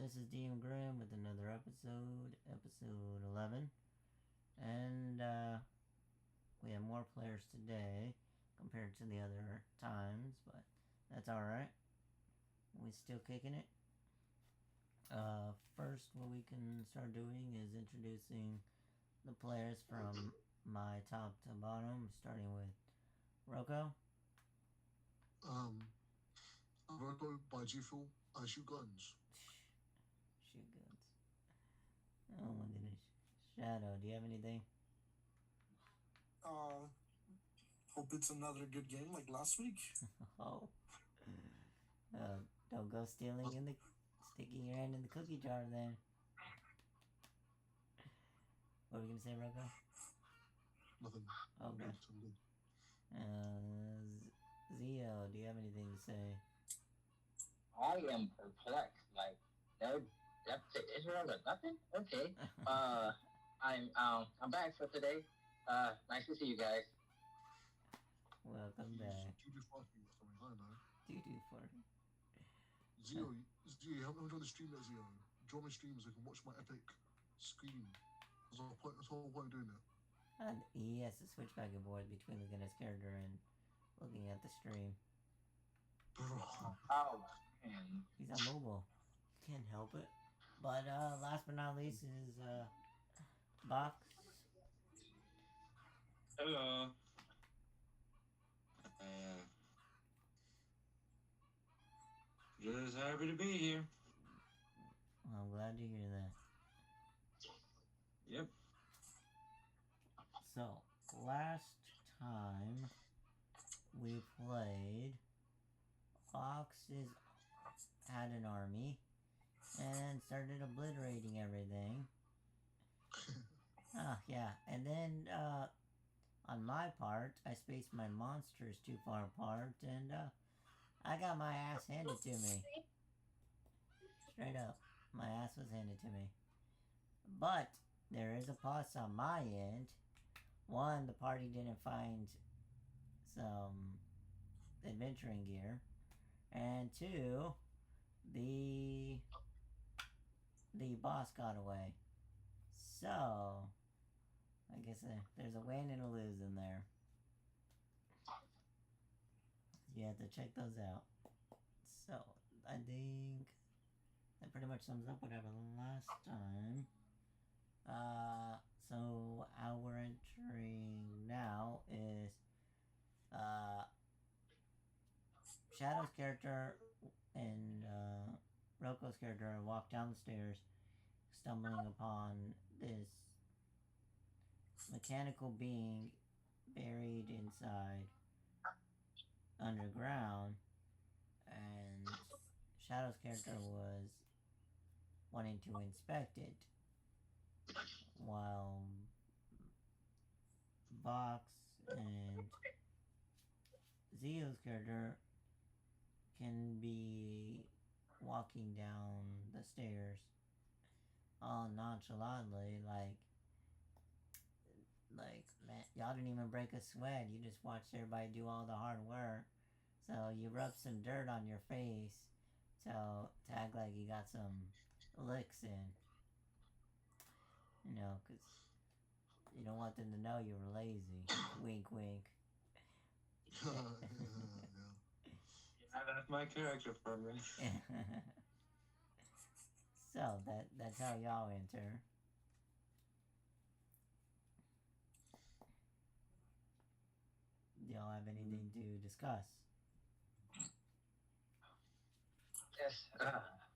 this is DM Grimm with another episode 11. And, we have more players today compared to the other times, but that's alright. We're still kicking it. First, what we can start doing is introducing the players from my top to bottom, starting with Rocco. Rocco by G-Fuel, I shoot guns. Shoot guns. Oh my goodness. Shadow, do you have anything? Hope it's another good game like last week. Oh. Don't go sticking your hand in the cookie jar then. What were we gonna say, Rocco? Nothing. Okay. Zio, do you have anything to say? I am perplexed. Like, no, that's Israel or nothing? Okay. I'm back for today. Nice to see you guys. Welcome back. Doo-doo farting or something, I don't know. Doo-doo farting. Zio, you haven't joined the stream yet, Zio. Join my stream so you can watch my epic scream. That's the whole point of doing it. And he has to switch back and forth between looking at his character and looking at the stream. Bro. Oh, man. He's on mobile. Can't help it. But last but not least is Box. Hello. Just happy to be here. Well, I'm glad to hear that. Yep. So, last time we played, Foxes had an army and started obliterating everything. Yeah. And then, on my part, I spaced my monsters too far apart and, I got my ass handed to me. Straight up. My ass was handed to me. But, there is a plus on my end. One, the party didn't find some adventuring gear. And two, the boss got away. So, I guess there's a win and a lose in there. You have to check those out. So, I think that pretty much sums up what happened last time. So how we're entering now is, Shadow's character and, Roko's character walk down the stairs, stumbling upon this mechanical being buried inside underground, and Shadow's character was wanting to inspect it, while Vox and Zio's character can be walking down the stairs all nonchalantly, like, man, y'all didn't even break a sweat. You just watched everybody do all the hard work. So you rub some dirt on your face to act like you got some licks in. You know, because you don't want them to know you were lazy. Wink, wink. Yeah. Yeah, that's my character for me. So, that's how y'all enter. Do y'all have anything to discuss? Yes,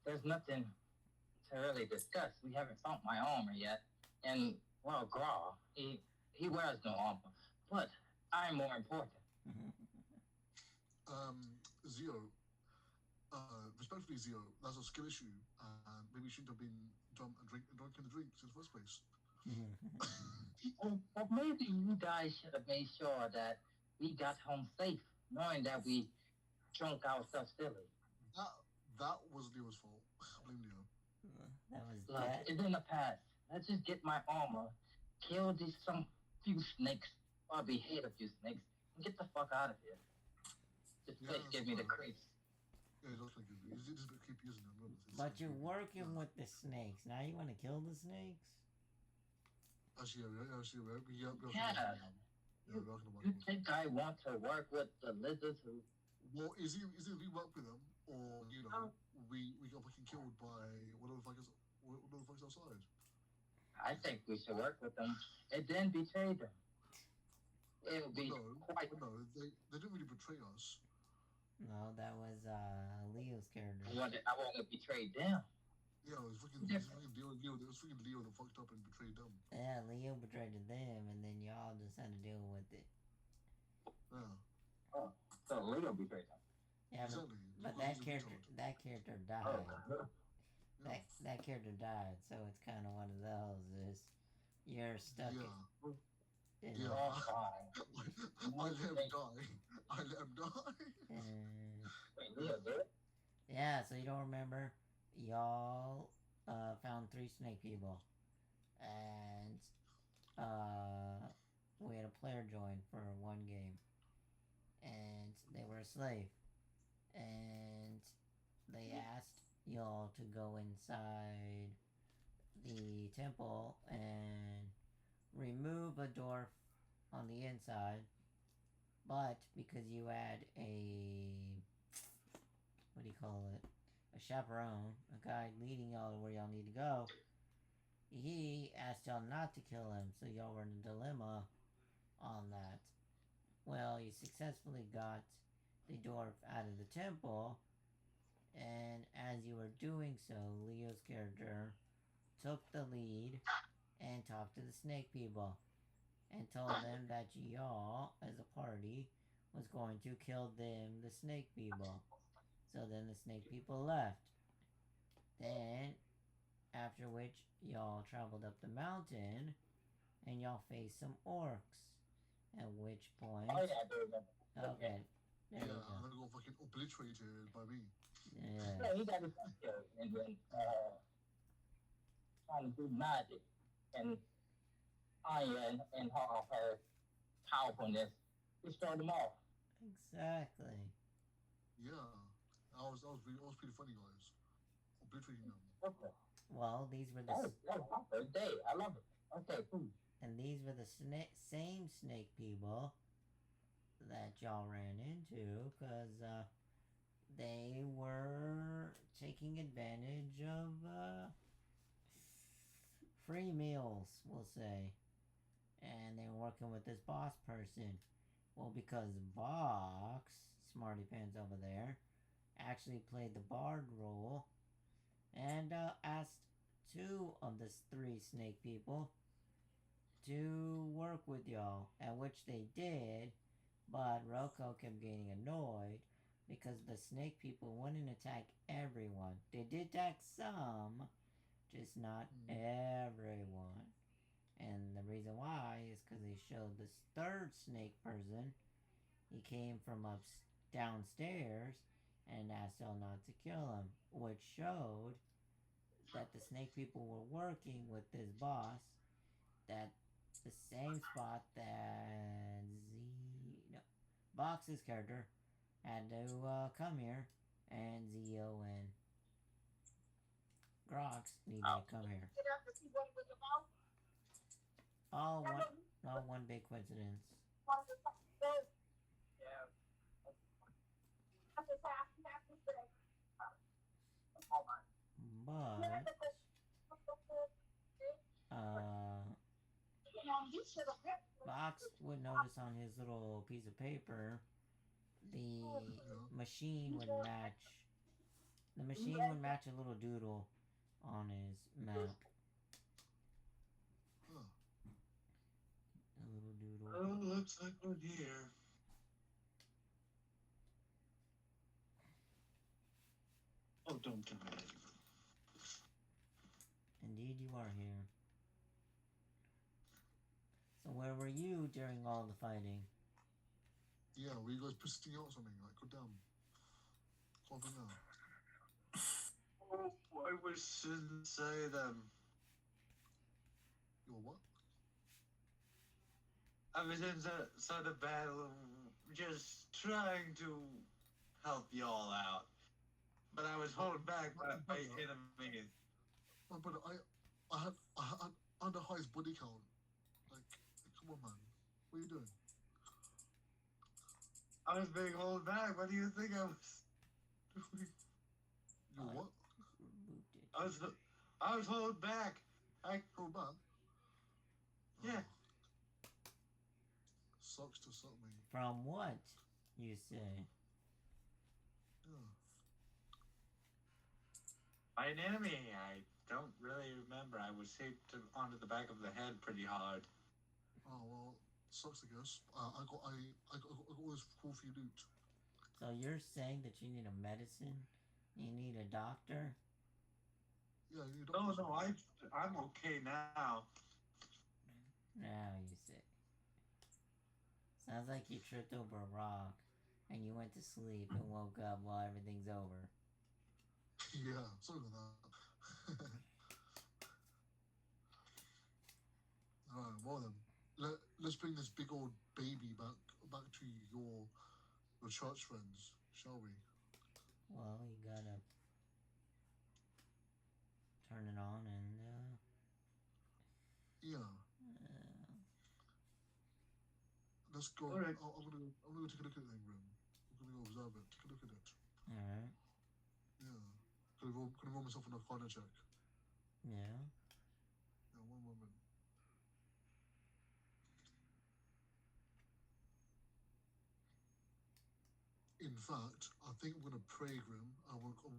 there's nothing to really discuss. We haven't found my armor yet. And, well, Graw, he wears no armor. But I'm more important. Zio, respectfully, Zio, that's a skill issue, and maybe you shouldn't have been drinking the drinks in the first place. Well, maybe you guys should have made sure that we got home safe, knowing that we drunk ourselves silly. That was Leo's fault. Blame Leo. That was Look, that. it's in the past. Let's just get my armor, kill some few snakes, or behead a few snakes, and get the fuck out of here. This place gives me the creeps. Yeah, it does look good. It's just a bit creepy, isn't it? I'm honest, it's But kinda you're creepy. working Yeah. with the snakes. Now you want to kill the snakes? Actually, yeah, we're Yeah. yeah, we're gonna work You with. think I want to work with the lizards who? Well, is it we work with them, or we got fucking killed by whatever the fuck is whatever the fuck's outside? I think we should work with them and then betray them. It would Well, be no, quite. well, no, they didn't really betray us. No, that was Leo's character. I want to betray them. Yeah, it was fucking Leo. It was freaking Leo that fucked up and betrayed them. Yeah, Leo betrayed them, and then y'all just had to deal with it. Yeah, So Leo betrayed them. Yeah, exactly. but Because that he's a character, retard. that character Oh, died. Yeah, That character died, so it's kind of one of those. Is you're stuck. yeah. In, Yeah. oh, fine. I let him die. I let him die. Wait, Leo did? Yeah, so you don't remember? Y'all found 3 snake people, and we had a player join for one game, and they were a slave, and they asked y'all to go inside the temple and remove a door on the inside, but because you had a what do you call it? A chaperone, a guy leading y'all to where y'all need to go, he asked y'all not to kill him, so y'all were in a dilemma on that. Well, you successfully got the dwarf out of the temple, and as you were doing so, Leo's character took the lead and talked to the snake people and told them that y'all, as a party, was going to kill them, the snake people. So then the snake people left. Then, after which, y'all traveled up the mountain and y'all faced some orcs. At which point. Oh, yeah, I do remember. Okay. There Yeah, you and go. I got fucking obliterated by me. Yeah. Yeah, he got his killed and then trying to do magic. And Anya and her powerfulness destroyed them all. Exactly. Yeah, I was pretty funny, guys. Obliterating them. Okay. Well, these were That the. was my first day. I love it. Okay, cool. And these were the same snake people that y'all ran into, because they were taking advantage of free meals, we'll say. And they were working with this boss person. Well, because Vox, Smarty Pants over there, actually played the bard role and asked 2 of the 3 snake people to work with y'all, at which they did, but Roko kept getting annoyed because the snake people wouldn't attack everyone. They did attack some, just not everyone. And the reason why is because they showed this 3rd snake person. He came from downstairs and asked y'all not to kill him, which showed that the snake people were working with this boss, that the same spot that Box's character had to come here, and Zio and Grox needed to come here. All one big coincidence. But Box would notice on his little piece of paper the machine would match. The machine would match a little doodle on his map. Huh. A little doodle. Oh, looks like we're here. Oh, don't tell me. Indeed, you are here. So where were you during all the fighting? Yeah, were you guys pissing out or something? Like, go down. Something now. Oh, I shouldn't say them. You what? I was inside the battle, just trying to help y'all out. But I was holding back by enemies. My brother, I had the highest body count. Like, come on, man. What are you doing? I was being held back. What do you think I was? You what? Removed it. I was holding back. Hold back? Yeah. Sucks to suck me. From what, you say? Yeah. By an enemy. I don't really remember. I was hit onto the back of the head pretty hard. Oh well, sucks I guess. I got all this cool for you loot. So you're saying that you need a medicine? You need a doctor? Yeah, you No, don't. no, I'm okay now. Now you say. Sounds like you tripped over a rock and you went to sleep and woke up while everything's over. Yeah, something like that. Alright, well then. Let's bring this big old baby back to your church friends, shall we? Well, you gotta turn it on and Yeah. Let's go. All right. I'm gonna go take a look at it then, Grim. I'm gonna go observe it. Take a look at it. alright. Yeah. Gonna roll myself an Arcana check. Yeah. Yeah, one moment. In fact, I think I'm gonna pray, Grim. I want to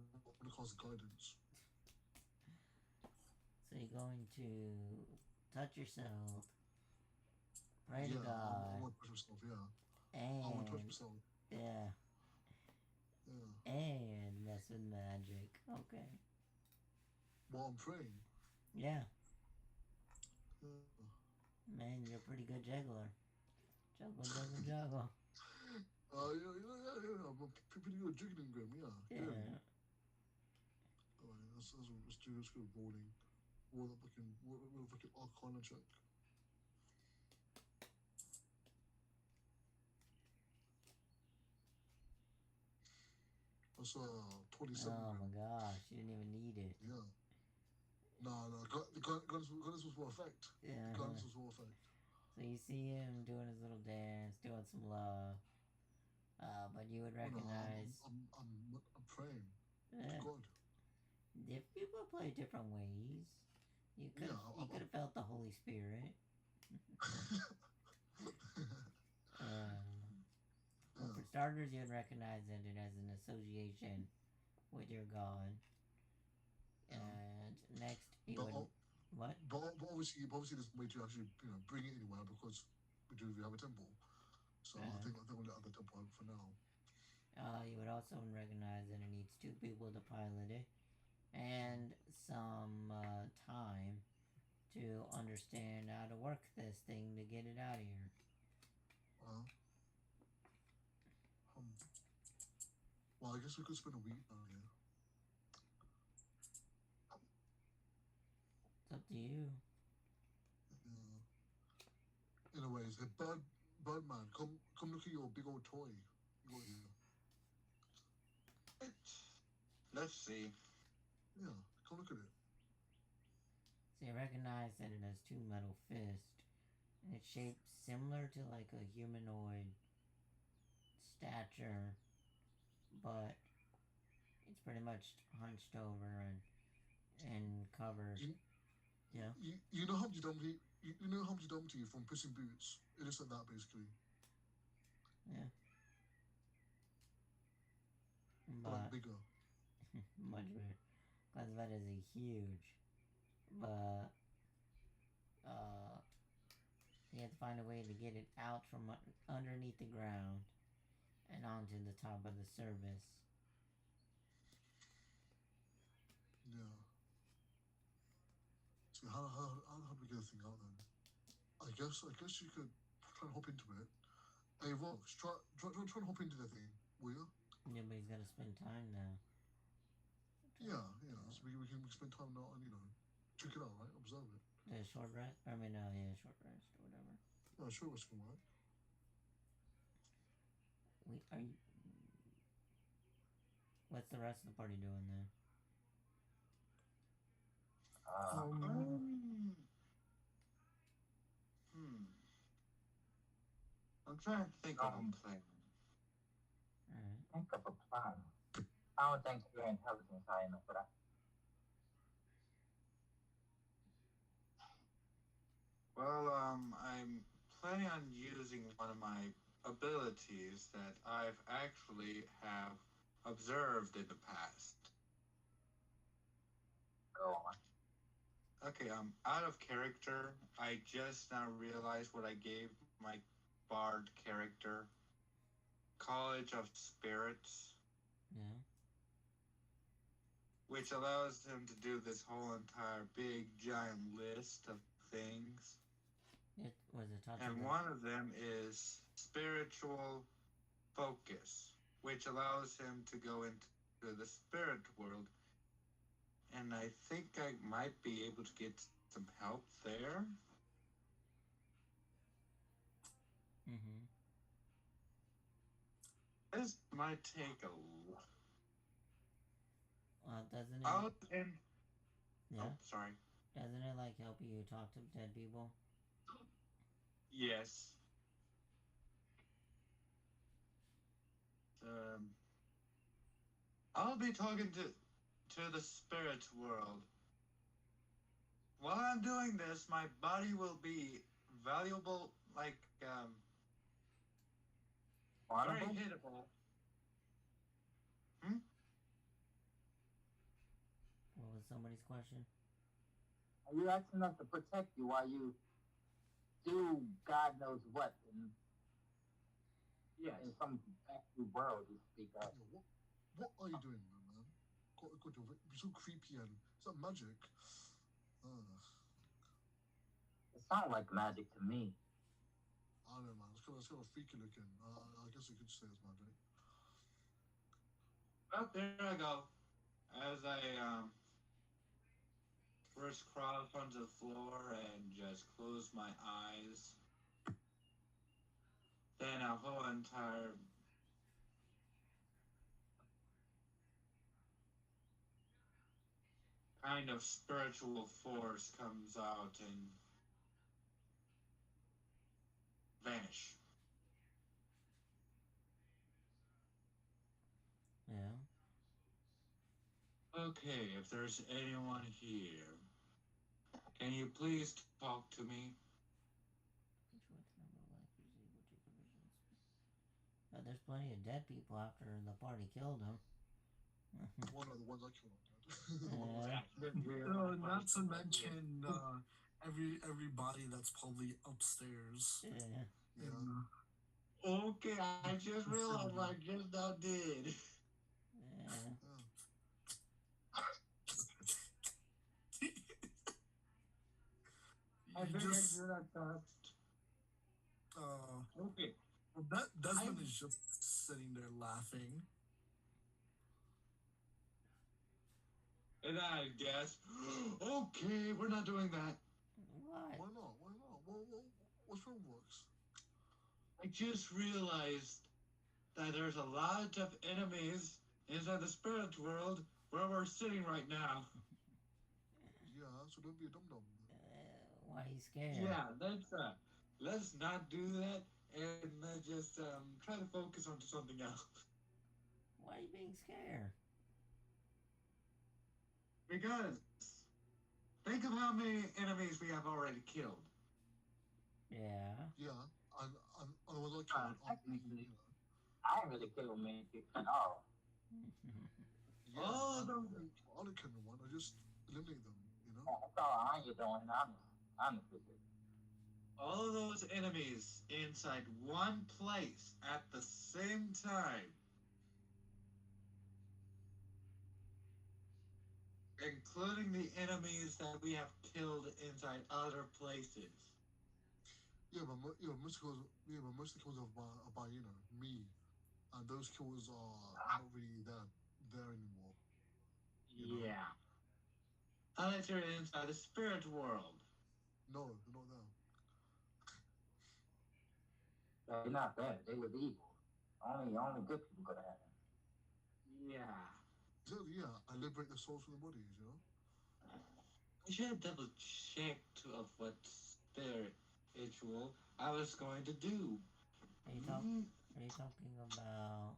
cast guidance. So you're going to touch yourself, pray to Yeah, I God, want to touch myself. Yeah, I want to touch and myself. yeah, Yeah. and mess with magic. Okay. While I'm praying. Yeah, Yeah. man, you're a pretty good juggler. Juggle, juggle, juggle. Yeah. I'm a pretty good jiggling, Grim. Yeah. Yeah. Alright, let's go rolling. Roll a fucking Arcana check. That's 27. Oh Grim. my gosh, you didn't even need it. Yeah. No. The guidance was for effect. Yeah. The guidance was for effect. So you see him doing his little dance, doing some love. But you would recognize. I'm praying to God. People play different ways. You could have felt the Holy Spirit. Well, for starters, you'd recognize it as an association with your God. And next, you would. What? But obviously, there's a way to actually bring it anywhere because we have a temple. So I think we'll let the temple out for now. You would also recognize that it needs 2 people to pilot it, and some time to understand how to work this thing to get it out of here. Well, I guess we could spend a week down here. It's up to you. Anyways, the Birdman, come look at your big old toy you got here. Let's see. Yeah, come look at it. So you recognize that it has 2 metal fists, and it's shaped similar to like a humanoid stature, but it's pretty much hunched over and covered. You know Humpty Dumpty? You know Humpty Dumpty from Puss in Boots? It is like that, basically. Yeah. But bigger. Much bigger. Because that is a huge. But you have to find a way to get it out from underneath the ground and onto the top of the service. Yeah. So how do we get the thing out then? I guess you could try and hop into it. Hey Vox, try and hop into the thing, will you? Yeah, but he's gotta spend time now. Yeah. So we can spend time now and check it out, right? Observe it. The short rest? Short rest or whatever. Yeah, sure, it's gonna work. What's the rest of the party doing then? I'm trying to think of a plan. Alright. Think of a plan. I don't think your intelligence is high enough for that. Well, I'm planning on using one of my abilities that I've actually have observed in the past. Go on. Okay, I'm out of character. I just now realized what I gave my bard character. College of Spirits. Yeah. Which allows him to do this whole entire big giant list of things. It was a touch And of one of them is spiritual focus, which allows him to go into the spirit world. And I think I might be able to get some help there. Mm-hmm. This might take a Doesn't it? Oh, sorry. Doesn't it like help you talk to dead people? Yes. I'll be talking to the spirit world. While I'm doing this, my body will be valuable, like very hittable. What was somebody's question? Are you asking us to protect you while you do God knows what in some fancy world you speak of? What are you doing, man? God, you're so creepy and is that magic? It sounds like magic to me. I don't know, man. It's kind of freaky looking. I guess you could say it's magic. Oh, there I go. As I first crawl onto the floor and just close my eyes. Then a whole entire kind of spiritual force comes out and vanish. Yeah. Okay, if there's anyone here, can you please talk to me? But there's plenty of dead people after the party killed them. One of the ones I killed. Not to mention every body that's probably upstairs. Yeah. Okay, I just realized what I just now did. Yeah. I think I do that okay. Well, Desmond is just sitting there laughing. And I guess, okay, we're not doing that. What? Why not? What's wrong, Works? I just realized that there's a lot of enemies inside the spirit world where we're sitting right now. Yeah, so don't be a dum-dum. Why are you scared? Yeah, let's not do that, and let's just try to focus on something else. Why are you being scared? Because think of how many enemies we have already killed. Yeah. Yeah, and the ones I killed, Technically, I ain't really killed many people at all. yeah, Oh, I don't kill no one. I just eliminate them. You know. That's all I ain't doing. Honest with you. All of those enemies inside one place at the same time. Including the enemies that we have killed inside other places. Yeah, but most kills are by me, and those kills are not really there anymore. You know? Yeah. Unless you're inside the spirit world. No, they're not there. They're not bad. They were evil. Only good people could have them. Yeah. Exactly, yeah. I liberate the souls from the bodies, you know? I should have double checked of what spiritual I was going to do. Are you Mm, are you talking about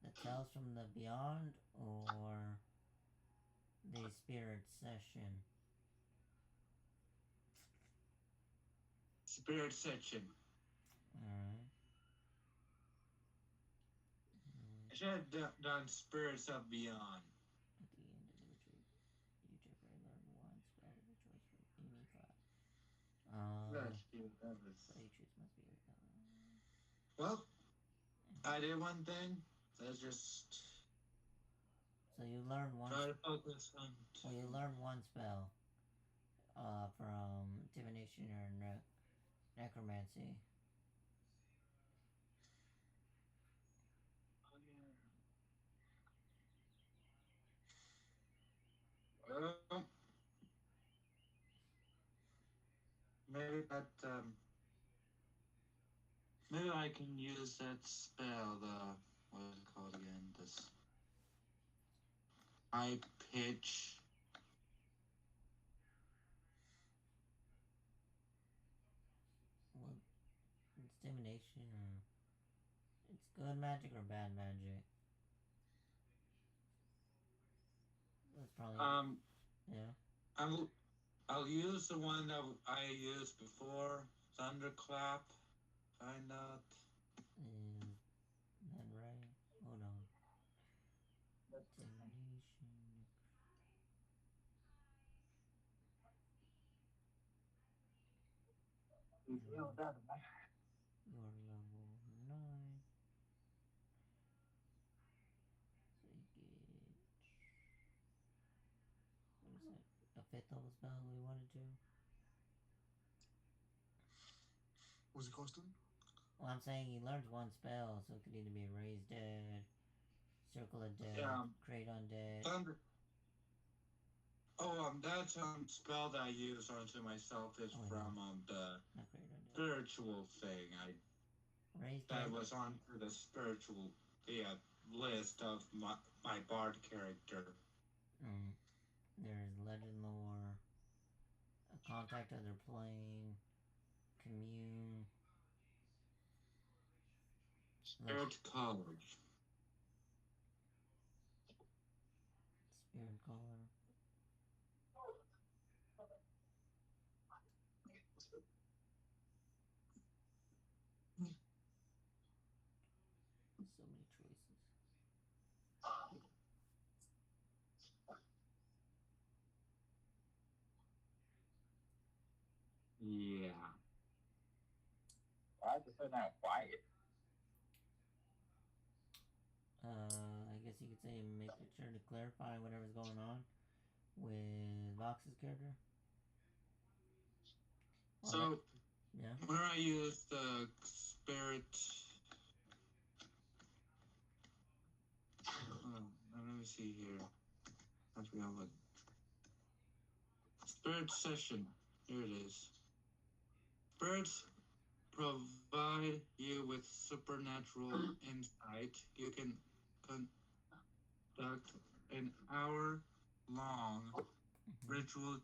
the Tales from the Beyond or the Spirit Session? Spirit section. Alright. I should have done Spirits of Beyond. At the end of the retreat, you temporarily learn one spell of your choice for any class. Let's do that. So you choose must be. Well, I did one thing. Let's just So you learn one. try to focus on. Well, you learn one spell. From divination or necromancy. Well, maybe that. Maybe I can use that spell. The what is it called again? This high pitch. Well, it's divination or it's good magic or bad magic. That's probably yeah. I'll use the one that I used before. Thunderclap. Find out. Is that right? Hold on. Divination. You're level 9. So you get what is that? A fifth level spell we wanted to. What's it costing? Well, I'm saying he learns one spell, so it could either be Raise Dead, Circle of Dead, Create Undead. Thunder. Oh, that's spell that I use onto myself is from the spiritual thing. That was on the spiritual list of my bard character. There's Legend Lore, a Contact Other Plane, Commune, Spirit College. Spirit Caller. So many choices. Yeah. Why is it so damn quiet? I guess you could say make sure to clarify whatever's going on with Vox's character. Well, so, yeah. When I use the spirit. Let me see here. I forgot what. Spirit session. Here it is. Spirits provide you with supernatural insight. You can conduct an hour-long ritual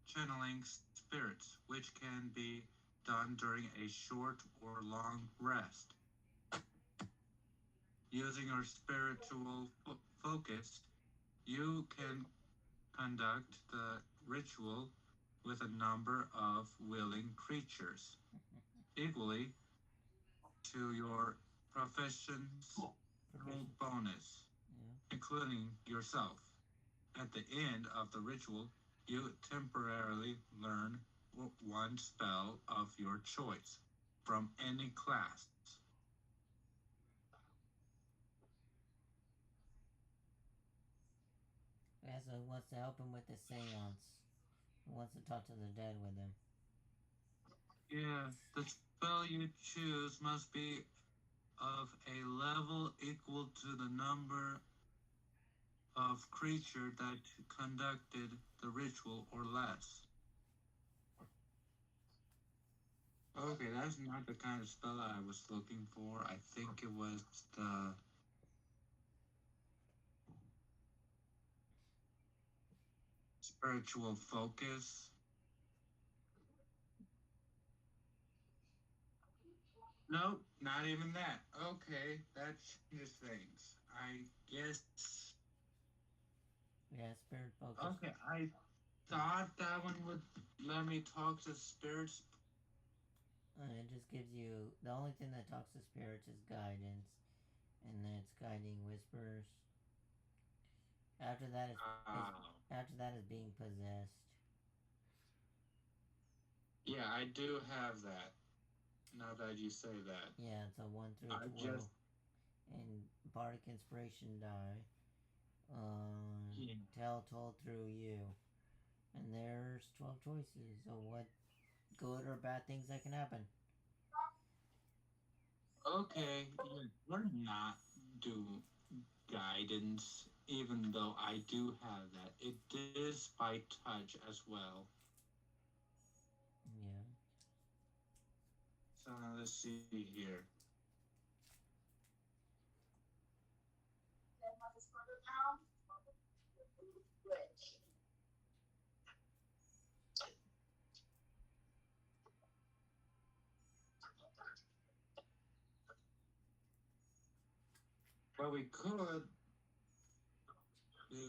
channeling spirits, which can be done during a short or long rest. Using your spiritual focus, you can conduct the ritual with a number of willing creatures, equally to your proficiency bonus, including yourself. At the end of the ritual, you temporarily learn one spell of your choice from any class. Yeah, so he wants to help him with the seance. He wants to talk to the dead with him. Yeah, the spell you choose must be of a level equal to the number of creature that conducted the ritual or less. Okay, that's not the kind of spell I was looking for. I think it was the spiritual focus. Nope, not even that. Okay, that changes things. I guess. Yeah, spirit focus. Okay, I thought that one would let me talk to spirits. It just gives you the only thing that talks to spirits is guidance, and then it's guiding whispers. After that after that is being possessed. Yeah, I do have that. Now that you say that. Yeah, it's a 1 through I 12. just And bardic inspiration die. Yeah. Tell told through you. And there's 12 choices. So what good or bad things that can happen? Okay, we're not do guidance, even though I do have that. It is by touch as well. Yeah. So now let's see here. Well, we could do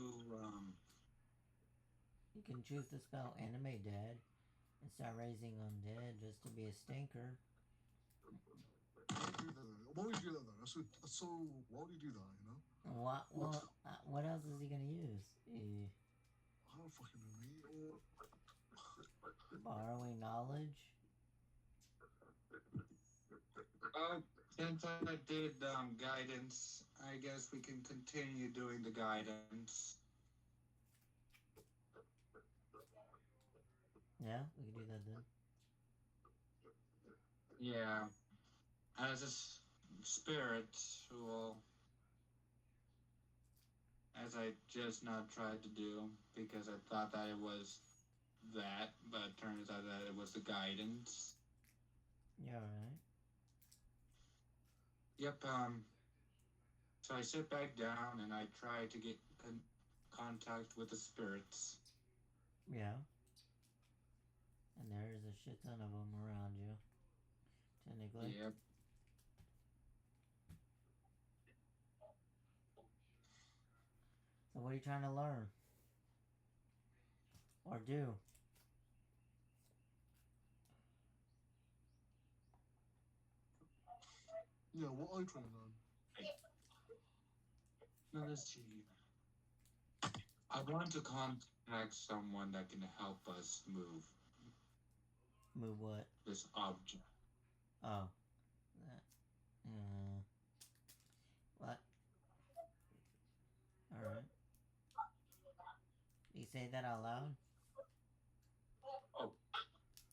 You can choose to spell animate dead and start raising undead just to be a stinker. Why would you do that though? That's so. Why would you do that? You know? What else is he gonna use? I don't fucking know, mate. Borrowing knowledge? Oh, since I did guidance, I guess we can continue doing the guidance. Yeah, we can do that then. Yeah. As a spirit who will, as I just not tried to do because I thought that it was that, but it turns out that it was the guidance. Yeah, alright. Yep, so I sit back down and I try to get contact with the spirits. Yeah. And there's a shit ton of them around you. Technically. Yep. So what are you trying to learn? Or do? Yeah, what are you trying to learn? Now let's see. I want to contact someone that can help us move Move what? this object. Oh. What? Alright. You say that out loud? Oh,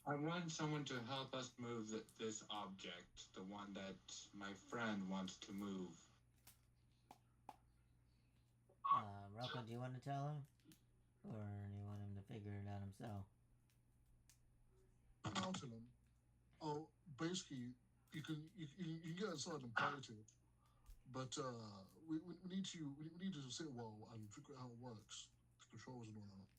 I want someone to help us move this object, the one that my friend wants to move. Rocco, do you want to tell him? Or do you want him to figure it out himself? I'll tell him. Oh, basically, you can get inside and pilot it, but we need to sit well and figure out how it works, the controls and all that.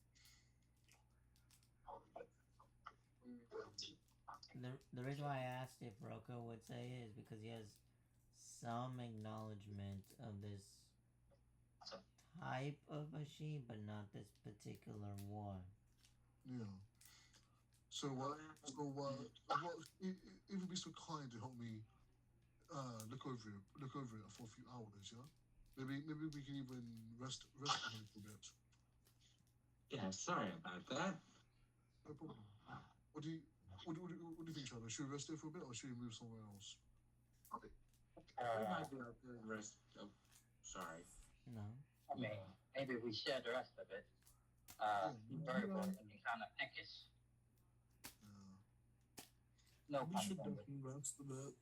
The reason why I asked if Rocco would say it is because he has some acknowledgement of this type of machine, but not this particular one. Yeah. So if you'd be so kind to help me look over it for a few hours, yeah. Maybe we can even rest on it for a bit. Yeah, sorry about that. No problem. What do you think, Shadow? Should we rest there for a bit, or should we move somewhere else? We might be able to rest. Oh, sorry. No. I mean, maybe we share the rest of it. Very important and kind of peckish. No We pun should intended. definitely rest a bit.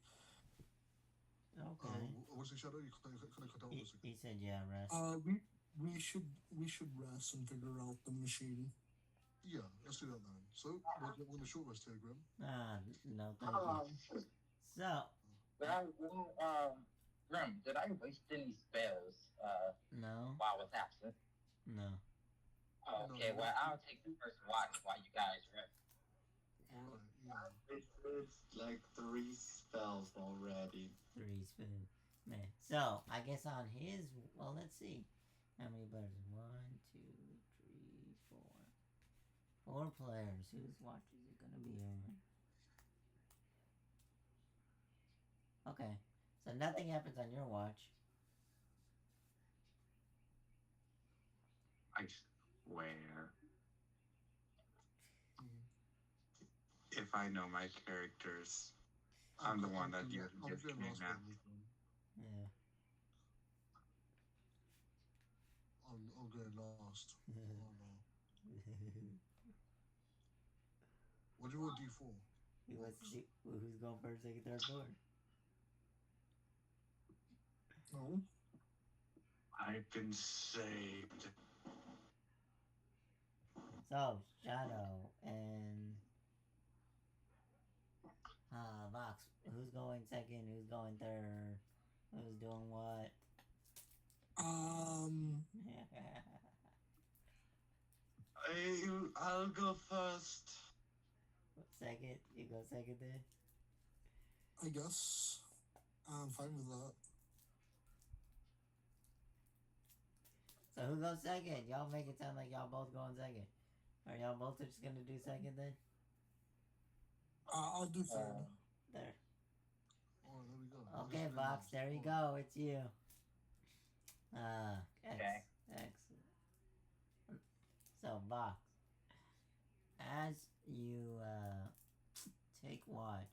Okay. What's the Shadow? You kind of cut out. He said, yeah, rest. We should rest and figure out the machine. Yeah, let's do that then. So we're going to short rest here, Grimm. No, thank you. So. Grimm, did I waste any spells No. while I was absent? No. Oh, No, okay, well, I'll take the first watch while you guys rest. Alright, yeah. It's like 3 spells already. 3 spoons. Man. So, I guess on his. Well, let's see. How many players? 1, 2, 3, 4. 4 players. Whose watch is it gonna be on? Okay. So, nothing happens on your watch. I swear. Mhm. If I know my characters, I'm the one that you I'm just going came last out. one, this one. Yeah. I'm going last. Oh no. What do you want D4? Who's going first, second, third, fourth? No. I've been saved. So, Shadow and Vox, who's going second, who's going third, who's doing what? I'll go first. Second? You go second then? I guess. I'm fine with that. So who goes second? Y'all make it sound like y'all both going second. Are y'all both just gonna do second then? I'll do third. There. Oh, there we go. Okay, Just Vox, last. there you Alright. go. It's you. Okay. Excellent. So, Vox, as you take watch,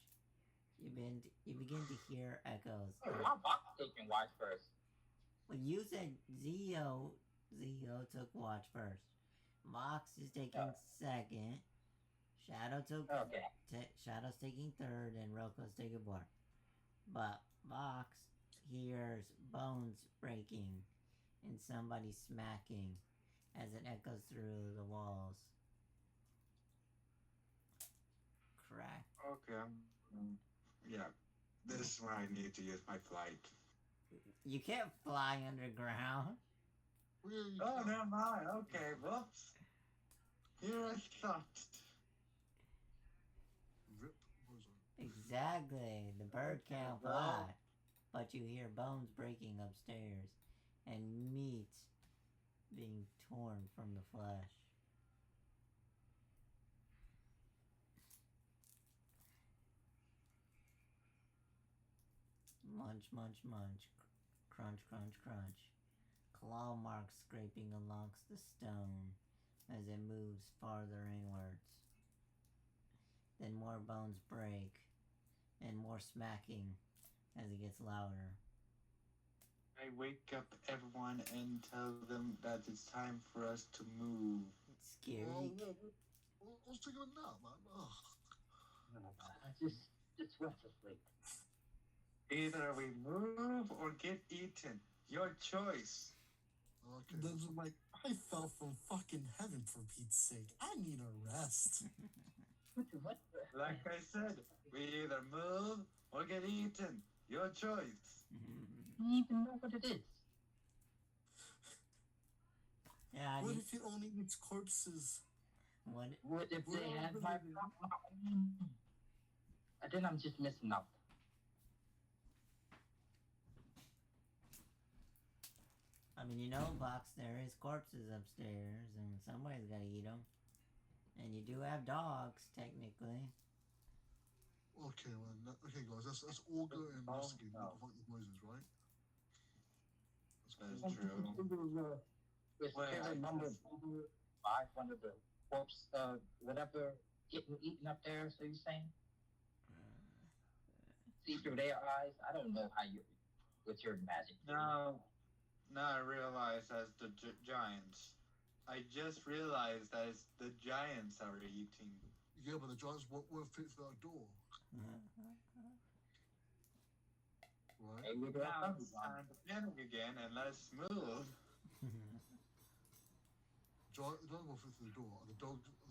you begin to hear echoes. Hey, why Box taking watch first? Well, you said Zio took watch first. Vox is taking second. Shadow took Okay. Shadow's taking third, and Roko's taking fourth. But Vox hears bones breaking and somebody smacking as it echoes through the walls. Crack. Okay. Yeah. This is where I need to use my flight. You can't fly underground. Yeah, you Oh, can. never mind. Okay, whoops. Here I thought. Rip. Bozo. Exactly. The bird can't fly. But you hear bones breaking upstairs and meat being torn from the flesh. Munch, munch, munch. Crunch, crunch, crunch. Claw marks scraping along the stone as it moves farther inwards. Then more bones break and more smacking as it gets louder. I wake up everyone and tell them that it's time for us to move. Scary. I was taking a nap, man. Ugh. Just went to sleep. Either we move or get eaten. Your choice. Okay. Then I'm like, I fell from fucking heaven for Pete's sake. I need a rest. What? Like I said, we either move or get eaten. Your choice. I don't even know what it is. Yeah, What if it only eats corpses? what? What if they Well, had my... Then I'm just missing out. I mean, you know, Box, there is corpses upstairs, and somebody's gotta eat them. And you do have dogs, technically. Okay, man. Okay, guys. Let's all go and investigate what the fuck the noise is, right? That is Let's true. Is Wait, there a number five under the corpse, whatever, getting eaten up there, so you're saying? See through their eyes? I don't know how you, with your magic. Now I realize as the giants. I just realized that it's the giants are eating. Yeah, but the giants won't fit through that door, right? Hey, look at Now that. it's time to panic again and let's move. The giants won't fit through the door. The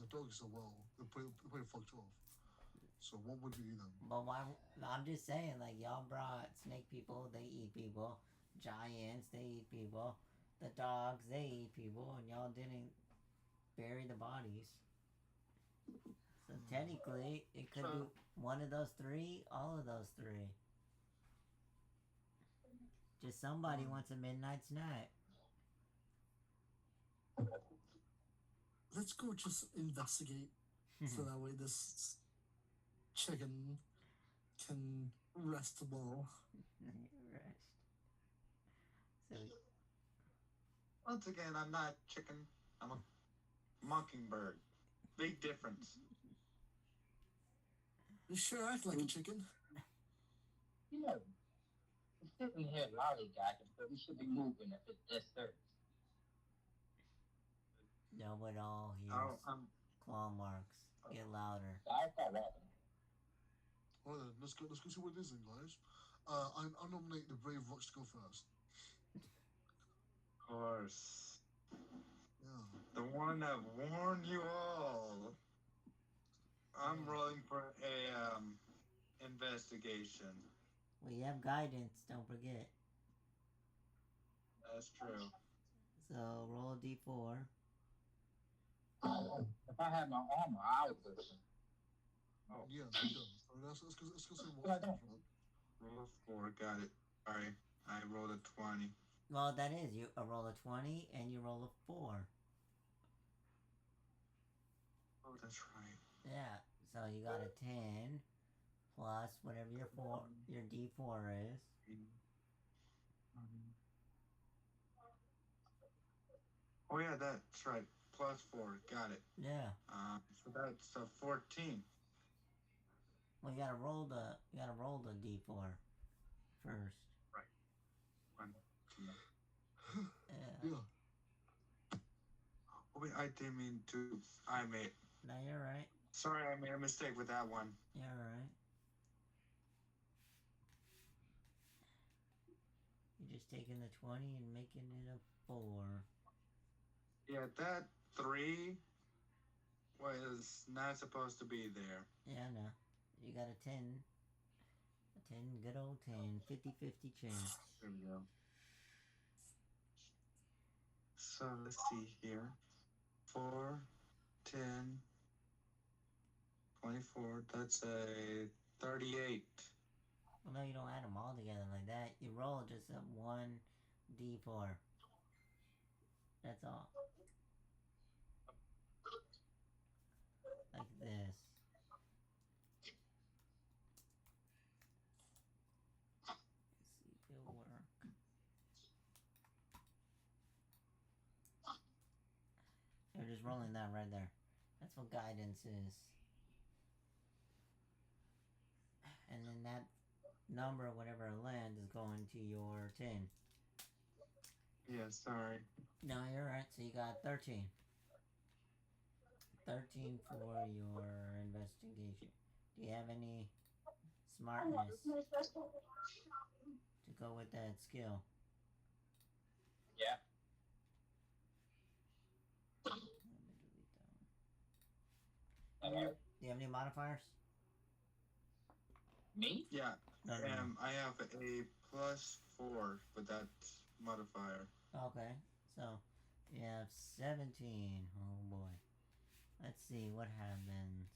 dogs are well. They're pretty fucked off. So what would we eat them? But why? I'm just saying, like, y'all brought snake people, they eat people. Giants, they eat people. The dogs, they eat people, and y'all didn't bury the bodies. So technically, it could be one of those three, all of those three. Just somebody wants a midnight snack. Let's go just investigate so that way this chicken can rest well. Rest. So Once again, I'm not chicken. I'm a mockingbird. Big difference. You sure act like a chicken. You know, we're sitting here lollygagging, but we should be moving if it's this service. no one all Oh, hears claw marks. Get louder. I thought that. All right then, let's go see what it is then, guys. I nominate the Brave Rocks to go first. of course. Yeah. The one that warned you all. I'm rolling for a investigation. We have guidance, don't forget. That's true. So roll a d4. If I had my armor, I would do it. Oh, Yeah, we do. So let's go see But I what don't. roll 4. Got it. Sorry, I rolled a 20. Well, that is you roll a 20 and you roll a 4. Oh, that's right. Yeah. So you got a 10 plus whatever your d4 is. Oh yeah, that's right. Plus 4. Got it. Yeah. So that's a 14. Well, you gotta roll the d4 first. One, 2. Yeah. Yeah. Oh wait, I didn't mean to. I made. No, you're right. Sorry, I made a mistake with that one. You're right. You're just taking the 20 and making it a 4. Yeah, that 3 was not supposed to be there. Yeah, I know. You got a 10. A 10, good old 10. 50-50 chance. There we go. So let's see here. 4, 10, 24. That's a 38. Well, no, you don't add them all together like that. You roll just a 1d4. That's all. Like this. Let's see if it'll work. You're just rolling that right there. That's what guidance is. And then that number, whatever it lands, is going to your 10. Yeah, sorry. No, you're right. So you got 13. 13 for your investigation. Do you have any smartness to go with that skill? Yeah. Let me delete that one. Do you have any modifiers? Me? Yeah. No, no, no. I have a plus 4 for that modifier. Okay, so you have 17. Oh boy. Let's see what happens.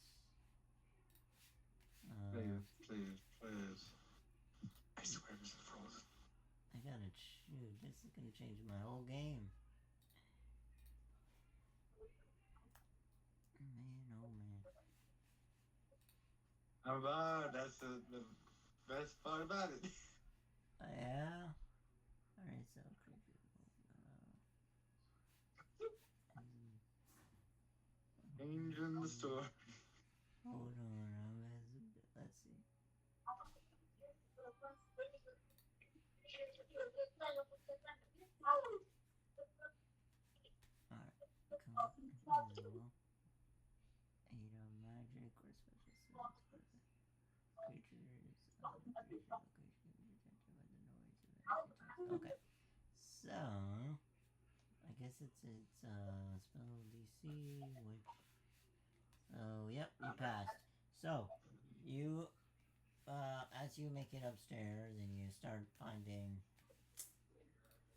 Please. I swear this is frozen. I gotta shoot. This is gonna change my whole game. Man, oh man. How about that's the best part about it. Yeah. Alright, so creepy. Change in the store. Hold on, let's see. Alright, come on. 8 of magic or special sense. Creatures, location, okay. So I guess it's spell DC, which yep, you passed. So you as you make it upstairs and you start finding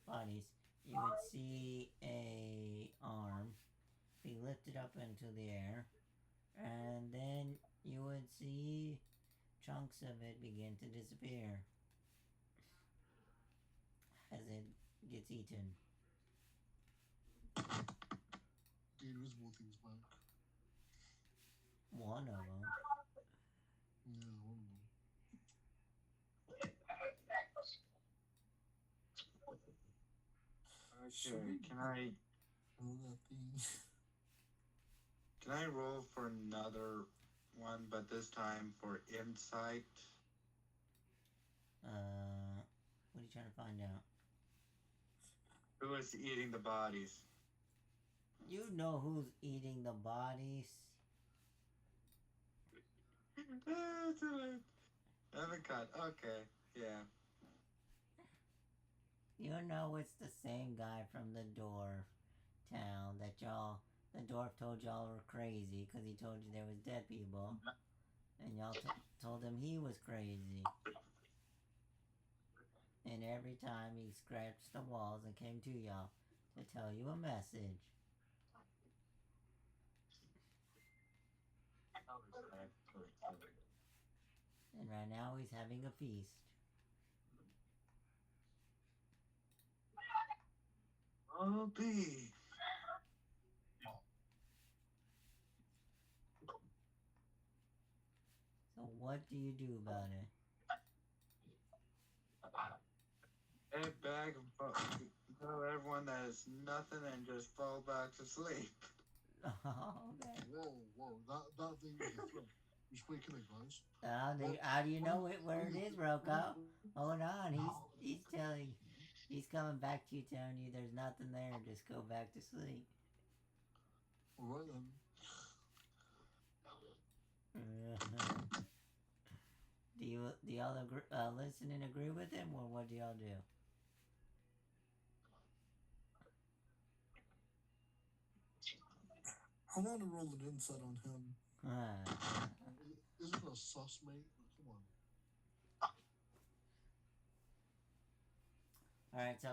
bodies, you would see a arm be lifted up into the air, and then you would see chunks of it begin to disappear as it gets eaten. The invisible things back. One of them. Yeah, one of them. Okay, can I Roll that thing. can I roll for another one, but this time for insight? What are you trying to find out? Who is eating the bodies? You know who's eating the bodies. Too late. Haven't cut. Okay, yeah. You know it's the same guy from the dwarf town that the dwarf told y'all were crazy because he told you there was dead people. And y'all told him he was crazy. And every time he scratched the walls and came to y'all to tell you a message. And right now he's having a feast. Oh, B. So what do you do about it? Head back and tell everyone that it's nothing and just fall back to sleep. Oh, man. Whoa, that thing is a threat. Which way can it, guys? How do you know where it is, Rocco? Hold on, he's telling, he's coming back to you, telling you there's nothing there. Just go back to sleep. Alright then. Do y'all listen and agree with him, or what do y'all do? I want to roll an insight on him. Isn't it a sus, mate? Come on. Alright, so,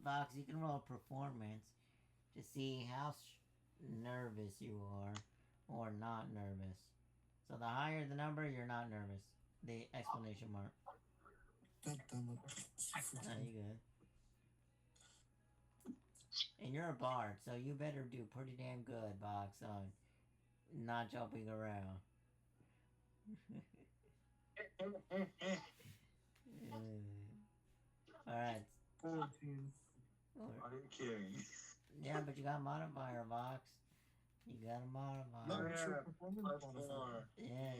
Vox, you can roll performance to see how nervous you are or not nervous. So the higher the number, you're not nervous. The exclamation mark. God damn it. No, you good. And you're a bard, so you better do pretty damn good, Vox, on not jumping around. Alright. 14. Are you kidding? Yeah, but you got a modifier, Vox. You got a No, modifier. it's your performance Plus modifier. 4. Yeah,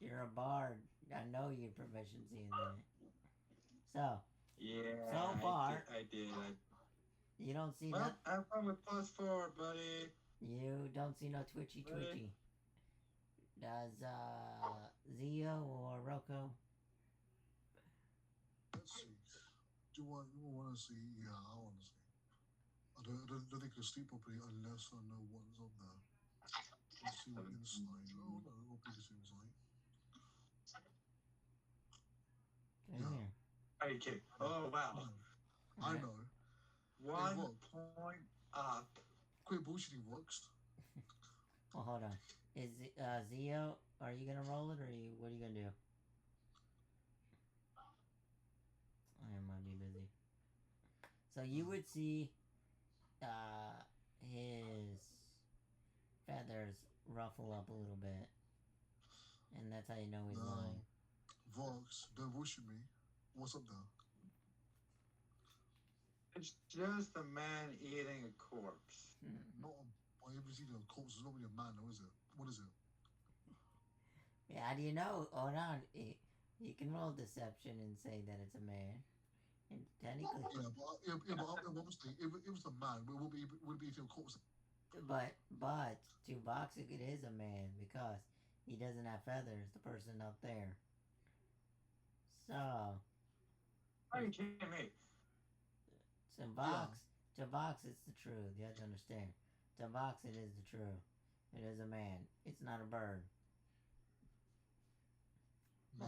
you're a bard. I know you have proficiency in that. So, Yeah. So far- I did. you don't see Well, have fun with plus 4, buddy. you don't see no twitchy. Does Zio or Rocco? Let's see. Do you want to see? Yeah, I want to see. I don't think I can sleep properly unless I know what's on there. Let's see what inside. Oh no, what big is inside? Come Yeah. here. Are you kidding? Oh, wow. I Alright. know. 1 Vox. point up. Quit bullshitting, Vox. Well, hold on. Is Zio? Are you gonna roll it, or what are you gonna do? I might be busy. So you would see his feathers ruffle up a little bit, and that's how you know he's No. lying. Vox, don't bullshit me. What's up there? It's just a man eating a corpse. Not by every single corpse. It's not really a man, though, is it? What is it? Yeah, how do you know? Hold on. You can roll deception and say that it's a man. And technically, But obviously, if it was a man, it would be eating a corpse. but to Vox, it is a man because he doesn't have feathers. The person up there. So Are you kidding me? to Vox, it's the truth. You have to understand. To Vox, it is the truth. It is a man. It's not a bird. Yeah.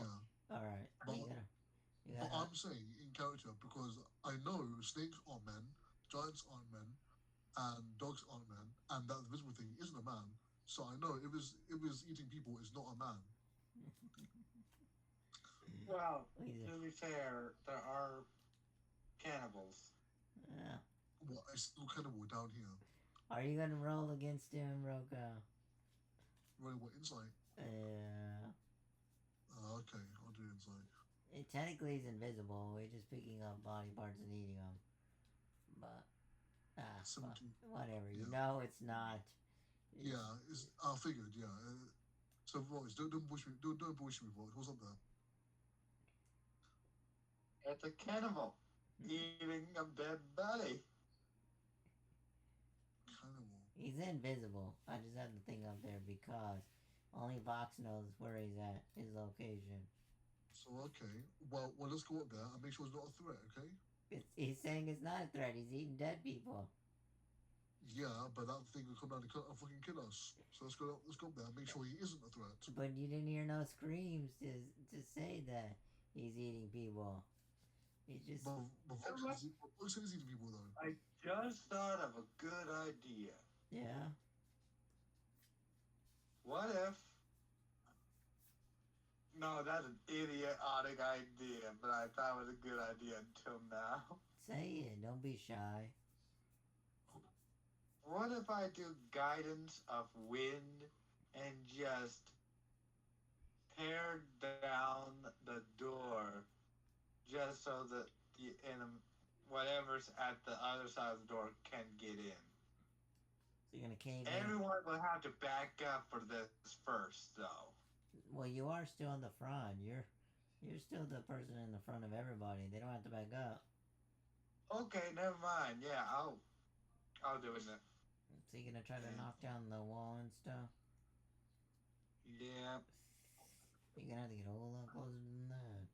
All right. But- You But gotta. I'm saying in character because I know snakes are men, giants aren't men, and dogs aren't men, and that invisible thing isn't a man. So I know if it's eating people, it's not a man. Well, He's to be fair, there are cannibals. yeah. What? It's still cannibal down here. Are you gonna roll against him, Roko? Running what insight? Yeah. Okay, I'll do insight. Technically, he's invisible. We're just picking up body parts and eating them. But, fuck. 17. Whatever. You Yeah. know it's not. Yeah, it's, I figured. Yeah. So voice, don't push me. Don't push me, voice. What's up there? It's a cannibal eating a dead body. Cannibal. He's invisible. I just have the thing up there because only Vox knows where he's at, his location. So okay. Well, let's go up there and make sure it's not a threat. Okay. He's saying it's not a threat. He's eating dead people. Yeah, but that thing will come down and fucking kill us. So let's go. Let's go up there and make sure he isn't a threat. But you didn't hear no screams to say that he's eating people. He's just But Vox is eating people though. I just thought of a good idea. yeah. What if? No, that's an idiotic idea, but I thought it was a good idea until now. Say it. Don't be shy. What if I do guidance of wind and just tear down the door just so that whatever's at the other side of the door can get in? So you're gonna cave in. Everyone will have to back up for this first, though. Well, you are still in the front. You're still the person in the front of everybody. They don't have to back up. Okay, never mind. Yeah, I'll do it then. So you're gonna try to knock down the wall and stuff. Yeah. You're gonna have to get a whole lot closer than that.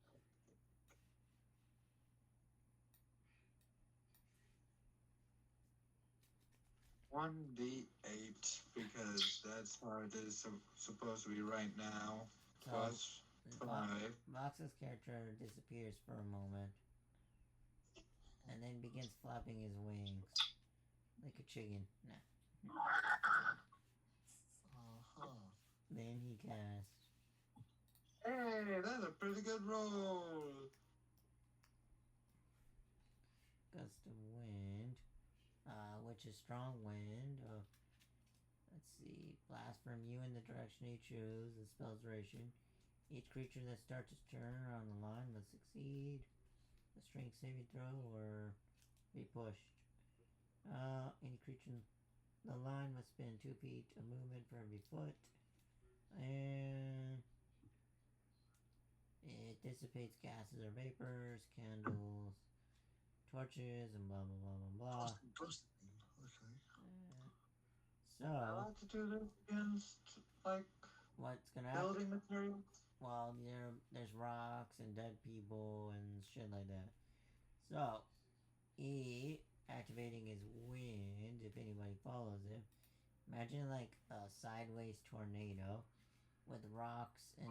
One D8 because that's how it is supposed to be right now. So, Plus 5. Vox's character disappears for a moment, and then begins flapping his wings like a chicken. Nah. Then he casts Hey, that's a pretty good roll. gust of wind, which is strong wind. Let's see, blast from you in the direction you choose. The spell's duration. Each creature that starts its turn on the line must succeed a strength saving throw or be pushed. Any creature in the line must spend 2 feet of movement for every foot. And it dissipates gases or vapors, candles, torches, and blah blah blah blah blah. Okay. So, I like to do this against, like, what's gonna happen? building materials. Well, there's rocks and dead people and shit like that. So, he activating his wind, if anybody follows him. Imagine like a sideways tornado with rocks and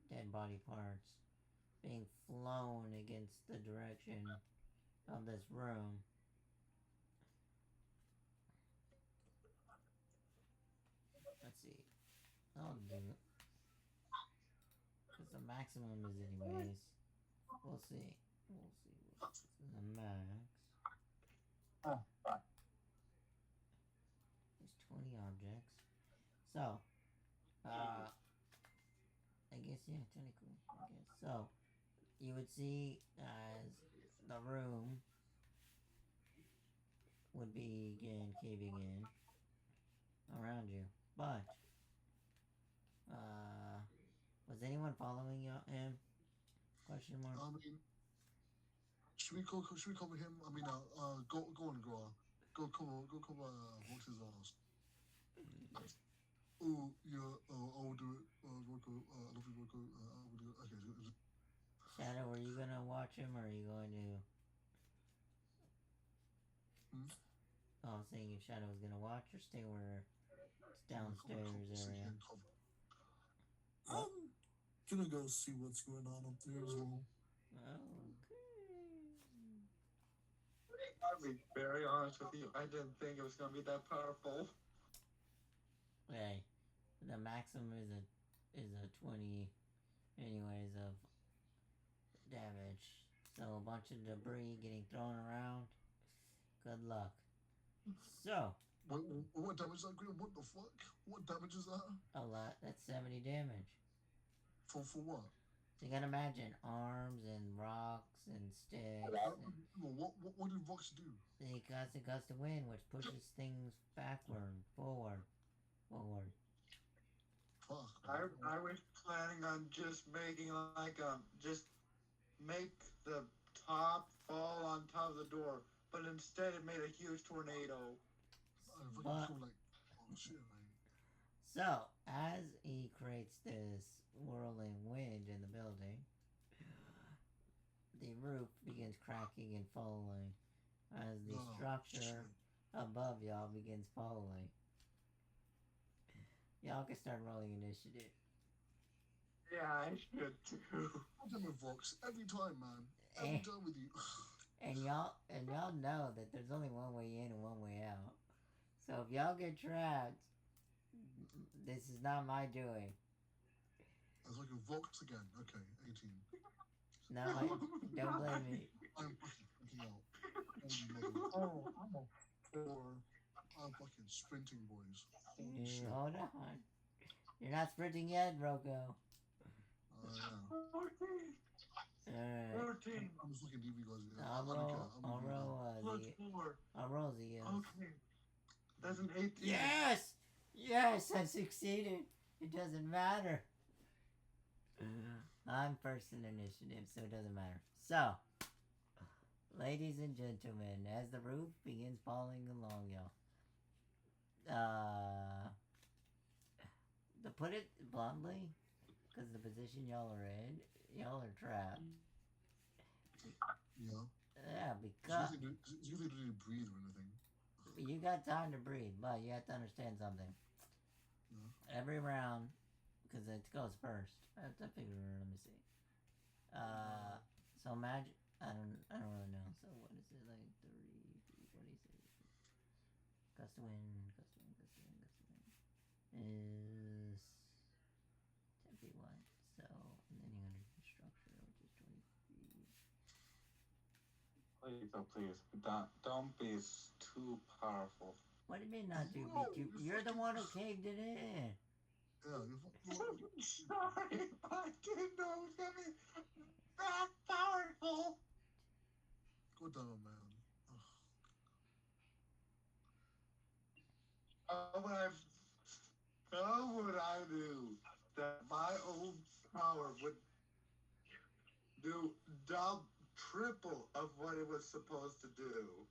dead body parts being flown against the direction of this room. Let's see. I'll do it. Because the maximum is anyways. We'll see. What's the max. Oh, fuck. There's 20 objects. So, I guess, yeah, technically. I guess. So, you would see as the room would begin caving in around you. But, was anyone following him? Question mark. I mean, should we cover him? I mean, go on, Groa. Go cover Vox's ass. Oh yeah, I will do it. Rocco, I love you, Rocco. I will do it. Okay. Shadow, are you gonna watch him or are you going to? Oh, I'm saying if Shadow is gonna watch or stay where it's downstairs area. I'm gonna go see what's going on up there as well. Okay. I'll be very honest with you. I didn't think it was gonna be that powerful. Hey, the maximum is a 20, anyways, of damage. So a bunch of debris getting thrown around. Good luck. So What damage is that, Grimm? What the fuck? What damage is that? a lot. That's 70 damage. For what? So you gotta imagine arms and rocks and sticks. What did Vox do? He casts a gust of wind, which pushes things backward, forward. Fuck. I was planning on just making like just make the top fall on top of the door, but instead it made a huge tornado. I fucking feel like, oh shit, man. So, as he creates this whirling wind in the building, the roof begins cracking and falling as the structure above y'all begins falling. Y'all can start rolling initiative. Yeah, I should too. I'm done with Vox every time, man. I'm done with you. And y'all know that there's only one way in and one way out. So if y'all get trapped, this is not my doing. I was like, Vox again. Okay, 18. No, don't blame me. I'm fucking freaking out. Oh, I'm a 4. I'm fucking sprinting, boys. Hold on. You're not sprinting yet, Rocco. Yeah. 14. Alright. 14. I'm just looking at you guys. I'll roll the Okay. That's an 18. Yes! Yes, I succeeded. It doesn't matter. I'm first in initiative, so it doesn't matter. So, ladies and gentlemen, as the roof begins falling along y'all, to put it bluntly, because the position y'all are in, y'all are trapped. Yeah. Yeah, because You think you didn't breathe or anything. you got time to breathe, but you have to understand something. Yeah. Every round, because it goes first. I have to figure. Let me see. So imagine. I don't really know. So what is it like? 3. What do you say? Gust of wind. Is 10 feet wide. So and then you got a structure, which is 20 feet. Please, don't be too powerful. What do you mean not too big? You're the one who caved it in. Yeah, you're fucking. Sorry, I didn't know it was gonna be that powerful. Go down, man. How would I do that my old power would do triple of what it was supposed to do?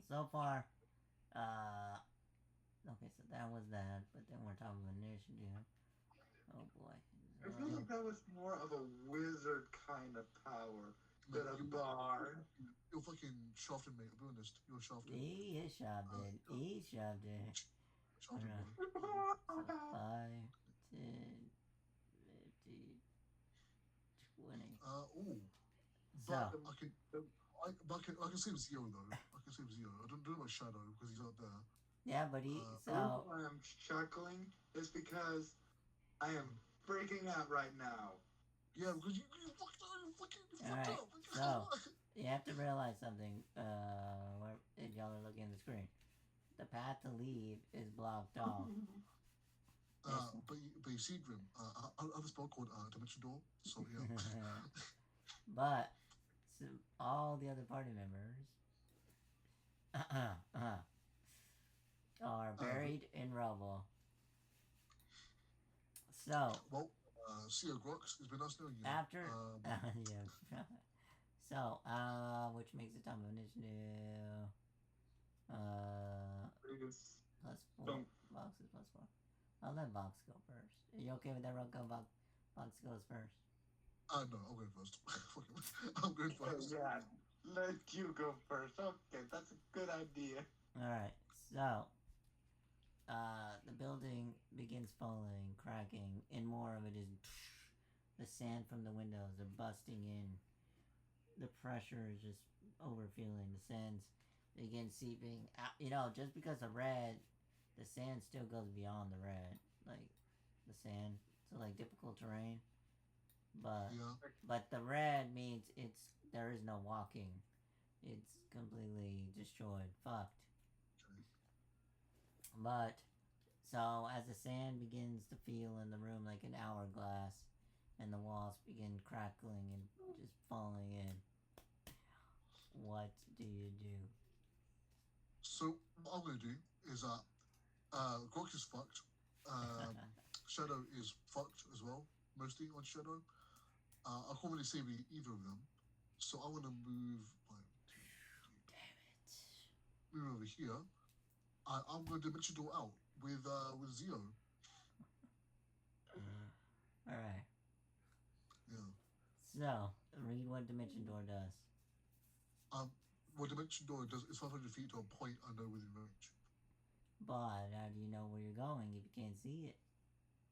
So far, okay, so that was that, but then we're talking about initiative. Oh boy. I feel like that was more of a wizard kind of power than a bard. You're fucking shafted, mate. I'll be honest. You're shafted. He is shoved in. He shoved in. Shafted, boy. So 5, 10, 50, 20. But So, I can save Zio though. I can save Zio. I don't do my shadow because he's out there. yeah, but he, The reason why I'm chuckling is because I am freaking out right now. Yeah, because you fucked up. You fucked Alright, up. so, you have to realize something, if y'all are looking at the screen. The path to leave is blocked off. But you see, Grimm, I have a spell called Dimension Door, so yeah. But so all the other party members are buried in rubble. So Well, see you, Grox. It's been nice knowing you. after yeah. So which makes it time of initiative. Plus 4. Vox is plus 4. I'll let Vox go first. Are you okay with that, Rocco? Vox goes first. No, I'm going first. I'm going first. Yeah, let you go first. Okay, that's a good idea. Alright, so the building begins falling, cracking, and more of it is the sand from the windows are busting in. The pressure is just overfilling. The sand's begin seeping out. You know, just because the red, the sand still goes beyond the red, like the sand. So like difficult terrain, but Yeah. but the red means there is no walking. It's completely destroyed, fucked. Okay. But so as the sand begins to feel in the room like an hourglass, and the walls begin crackling and just falling in, what do you do? So what I'm gonna do is Grok is fucked. Shadow is fucked as well, mostly on Shadow. I can't really save either of them. So I want to move one, two, Damn it. move over here. I'm going to dimension door out with Zio. Alright. Yeah. So, read what Dimension Door does. What dimension door does is 500 feet to a point I know within range. But how do you know where you're going if you can't see it?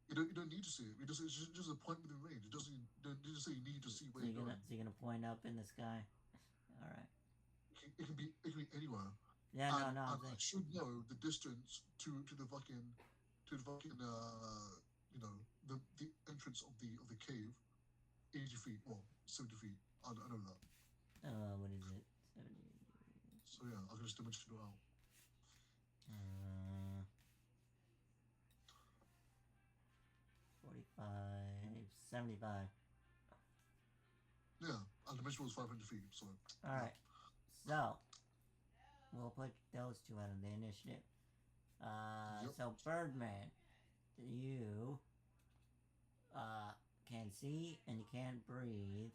You don't need to see it. It's just a point within range. It doesn't. You don't need to say you need to see where So you're going. so you're gonna point up in the sky? Alright. It can be anywhere. Yeah, And no, I I'm saying. should know the distance to the fucking you know the entrance of the cave, 80 feet, well 70 feet. I know that. What is it? 70. So yeah, I can just dimension it out. 45, 75. Yeah, and the dimension was 500 feet. So. Alright. So, we'll put those two out of the initiative. Yep. So Birdman, you can see and you can't breathe.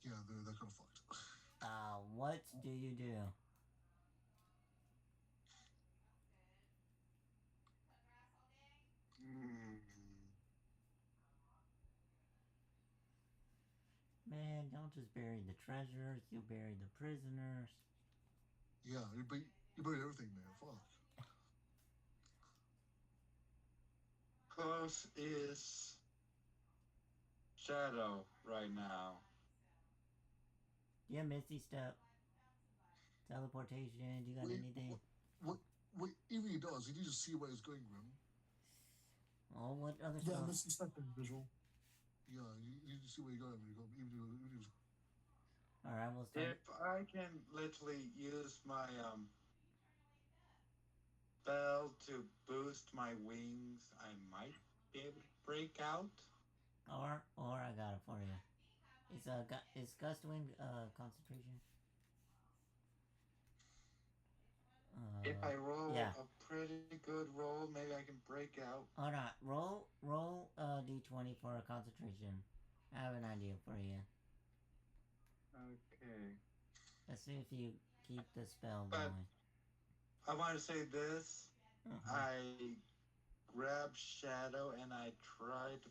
Yeah, they're kind of fucked. What do you do? Man, don't just bury the treasures, you bury the prisoners. Yeah, you buried everything, man. Fuck. Close is Shadow right now. Do you have Misty Step? Teleportation? Do you got anything? What even he does, you need to see where he's going, Grim. Oh, what other Yeah, stuff? this is something visual. Yeah, you need to see where you're going. Even Alright, we'll start. If I can literally use my spell to boost my wings, I might be able to break out. Or I got it for you. Is Gust Wind concentration? If I roll yeah. a pretty good roll, maybe I can break out. Hold on. Roll d20 for a concentration. I have an idea for you. Okay. Let's see if you keep the spell But- going. I want to say this. Uh-huh. I grab Shadow and I try to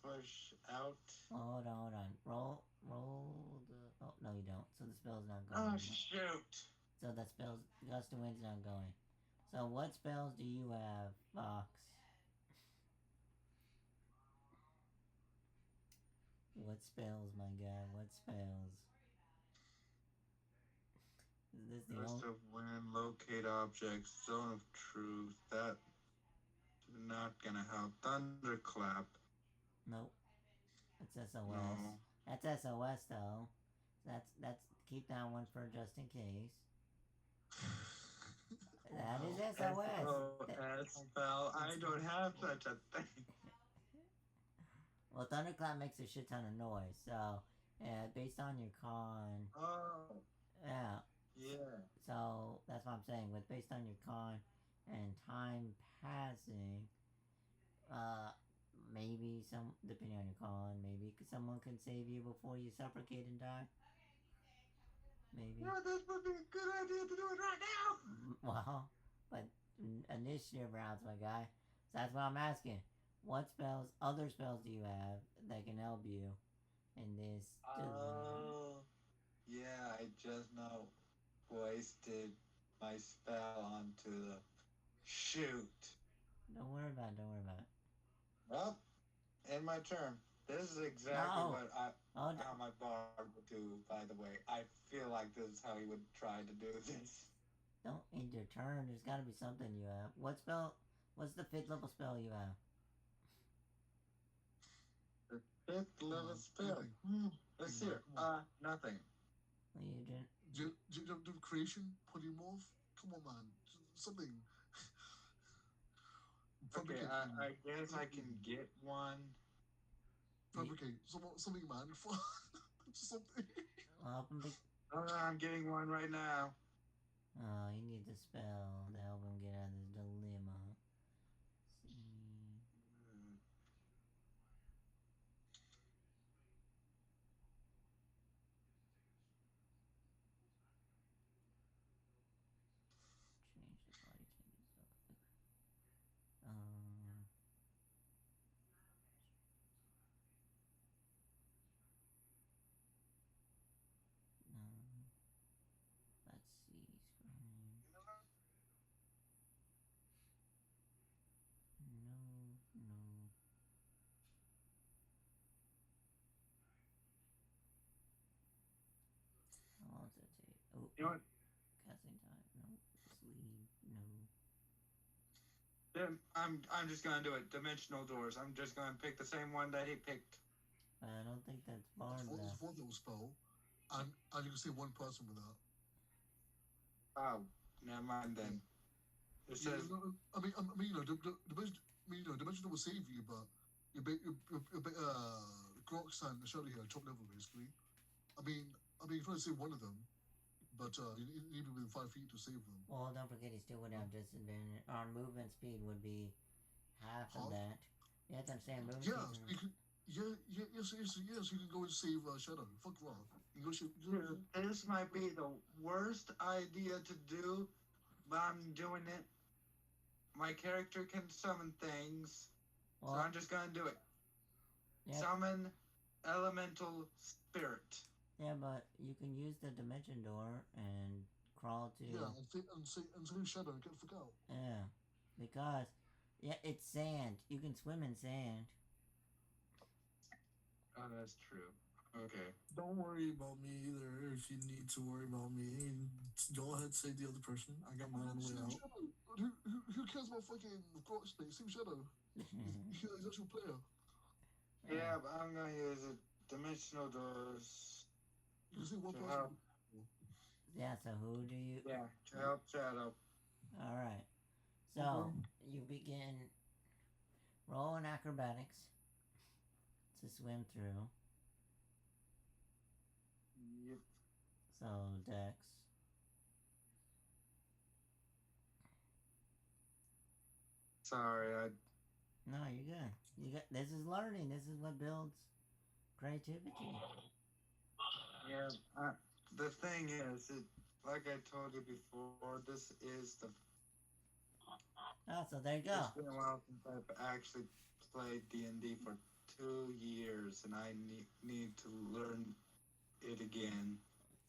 push out. Hold on. Roll the... Oh, no you don't. So the spell's not going. Oh, anymore. shoot. So that spell's... Gust of Wind's not going. So what spells do you have, Fox? What spells, my guy? What spells? Is this the Gust only... of Wind, locate objects, zone of truth. That's not gonna help. Thunderclap. Nope. That's SOS. No. That's SOS though. That's keep that one for just in case. That is SOS. SOS spell. I don't have such a thing. Well, Thunderclap makes a shit ton of noise, so based on your con, Oh, yeah. yeah. So that's what I'm saying. With based on your con and time passing, maybe depending on your con, maybe someone can save you before you suffocate and die. Maybe. No, this would be a good idea to do it right now. Well, but initiative rounds, my guy. So that's what I'm asking. What other spells do you have that can help you in this? Oh, yeah, I just now wasted my spell onto the shoot. Don't worry about it. Well, end my turn. This is exactly No. what Oh, how my bard would do. By the way, I feel like this is how he would try to do this. don't end your turn. There's got to be something you have. What spell? What's the 5th level spell you have? The 5th level spell. Nothing. Let's see. Nothing. Legion. Do creation, polymorph? Come on, man. Something. Okay, I guess I can get one. Fabricate. Something, man. Something. I'm getting one right now. Oh, you need the spell to help him get out of this dilemma. Let's see. Change the body changes. Let's see. No. How long does that take? Oh, You know what? casting time. No. Sleep. No. Then I'm just gonna do it. Dimensional doors. I'm just gonna pick the same one that he picked. I don't think that's barred It's enough. a 4th level spell, and you can see one person with that. Oh, never mind then. It says I mean, dimensional will save you, but you're Grox and Shelly here, top level basically. I mean, if you want to save one of them, but you need to be within 5 feet to save them. Well, don't forget he still would have disadvantage. Our movement speed would be half of that. You have to understand movement speed. Yes, you can go and save Shadow. Fuck Rob. You go this might be the worst idea to do, but I'm doing it. My character can summon things, so I'm just gonna do it. Yep. Summon elemental spirit. Yeah, but you can use the dimension door and crawl to. Yeah, and save Shadow and get the fuck out. Yeah, because it's sand. You can swim in sand. Oh, that's true. Okay. Don't worry about me either. If you need to worry about me, go ahead, save the other person. I got my own way out. Who cares about fucking Grox, mate? Save Shadow. He's an actual player. Yeah, but I'm gonna use it. Dimensional doors. You can see one To person. help. Yeah, so who do you. Yeah, to help Shadow. Alright. So, you begin rolling acrobatics to swim through. Yep. So, Dex. Sorry, No, you're good. This is learning. This is what builds creativity. Yeah, the thing is, like I told you before, this is the. Oh, so there you go. It's been a while since I've actually played D&D for 2 years, and I need to learn it again.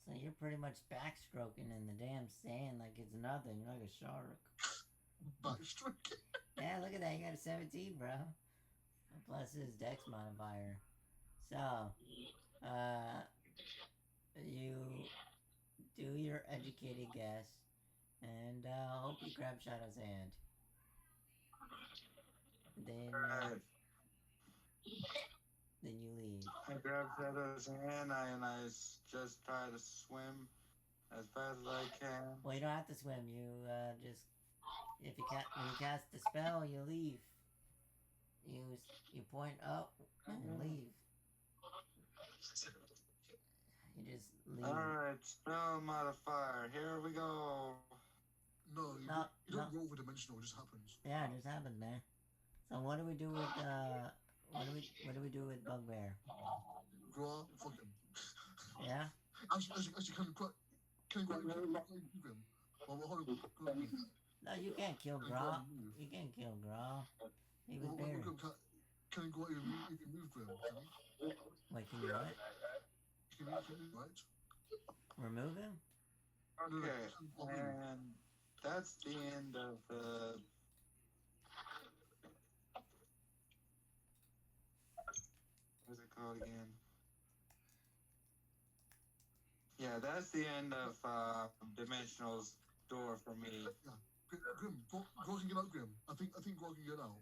So you're pretty much backstroking in the damn sand like it's nothing. You're like a shark. Backstroking? Yeah, look at that. You got a 17, bro. Plus his dex modifier. So, you do your educated guess, and hope you grab Shadow's hand. Then, then you leave. I grab Shadow's hand and I just try to swim as fast as I can. Well, you don't have to swim. You just when you cast the spell, you leave. You point up and leave. You just leave. Alright, spell modifier. Here we go. No, you don't roll for dimensional. It just happens. Yeah, it just happens, man. So what do we do with what do we do with Bugbear? Gra, fuck him. Yeah. Actually, can go him. Hold on. No, you can't kill Gra. You can't kill Gra. He was buried. Can you go out and move Grimm? Wait, can you what? Can you right? Remove him? Okay, and that's the end of the. that's the end of Dimensional's door for me. Grim, Grog can get out, Grim. I think Grog can get out.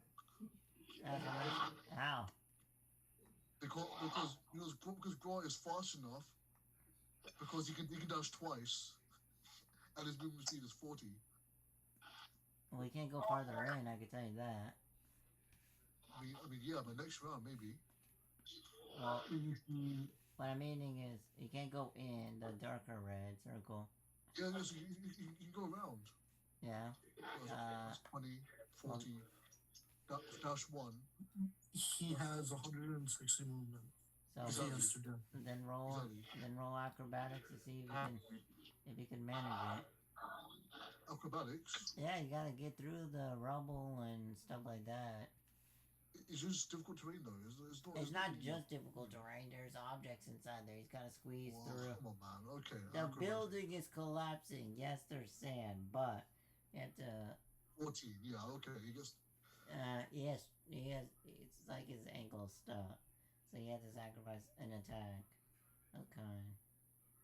How? Because Grog is fast enough. Because he can dash twice, and his movement speed is 40. Well, we can't go farther in. I can tell you that. I mean, yeah, but next round maybe. Well, what I'm meaning is you can't go in the darker red circle. Yeah, so you can go around. Yeah. That's 20, 40, dash 1. He has 160 movement. So Exactly. then roll acrobatics to see if you can manage it. Acrobatics? Yeah, you gotta get through the rubble and stuff like that. It's just difficult terrain though. It's not just difficult terrain. There's objects inside there. He's gotta squeeze through. Come on, man. Okay. The building is collapsing. Yes, there's sand, but you have to. 14. Yeah. Okay. He gets. Yes, he has. It's like his ankle stuck, so he has to sacrifice an attack. Okay.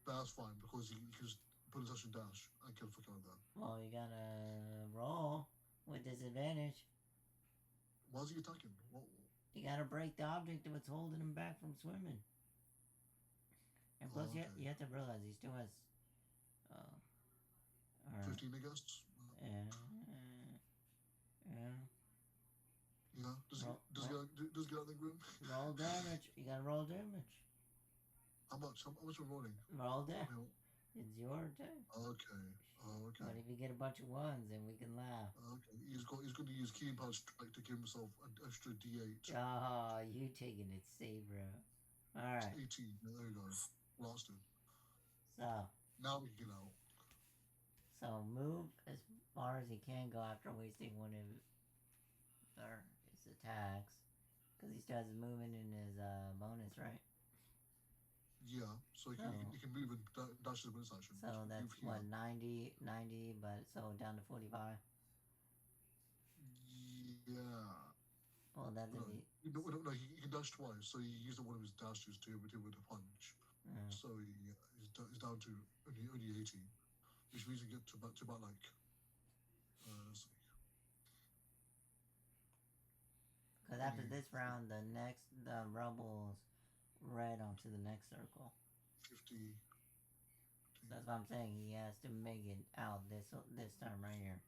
That's fine because he can just put his action dash and kill the fuck out of that. Well, you gotta roll with disadvantage. Why is he attacking? What? You gotta break the object that's holding him back from swimming. And plus, okay. you have to realize he still has. 15, I guess. Yeah. Yeah. Does he get out the Grim? Roll damage. You gotta roll damage. How much? How much am I rolling? Roll damage. It's your turn. Okay. Okay. But if you get a bunch of ones, then we can laugh. Okay. He's going to use Keen Power Strike to give himself an extra D8. Oh, you taking it safe, bro. All right. 18. There you go. Lost him. So. Now we can get out. So move as far as he can go after wasting one of his attacks, because he still has movement in his bonus, right? Yeah, so he can move and dash his bonus action. So that's what, 90, but so down to 45? Yeah. Well, that would be... No, he can dash twice, so he used one of his dashes to with a punch. So he's down to only 80, which means he get to about like... let's see. Because after this round, the rubble's red onto the next circle. 50. That's what I'm saying. He has to make it out this time right here.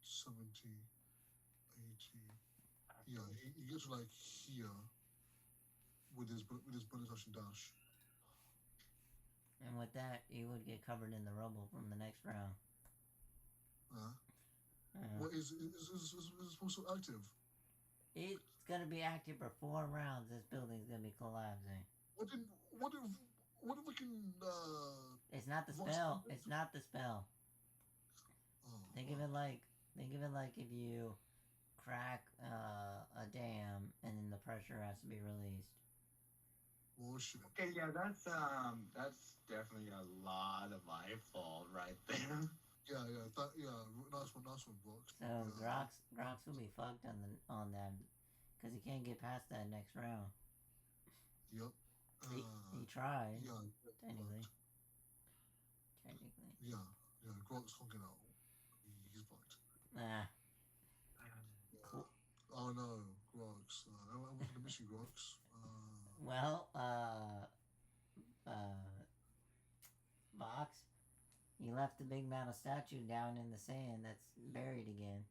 70, 80. Yeah, he gets like here with his bonus action dash. And with that, he would get covered in the rubble from the next round. What is supposed to active? It's gonna be active for 4 rounds. This building's gonna be collapsing. What if we can? It's not the spell. It's not the spell. Oh, Think of it like if you crack a dam and then the pressure has to be released. Bullshit. Okay, yeah, that's definitely a lot of my fault right there. Yeah, nice one, Brooks. So Grox will be fucked on that because he can't get past that next round. Yep. He tried. Yeah. Technically. Yeah. Grox can't get out. He's fucked. Nah. Yeah. Oh no, Grox. I wanted to miss you, Grox. Well, Box, you left the big metal statue down in the sand that's buried again.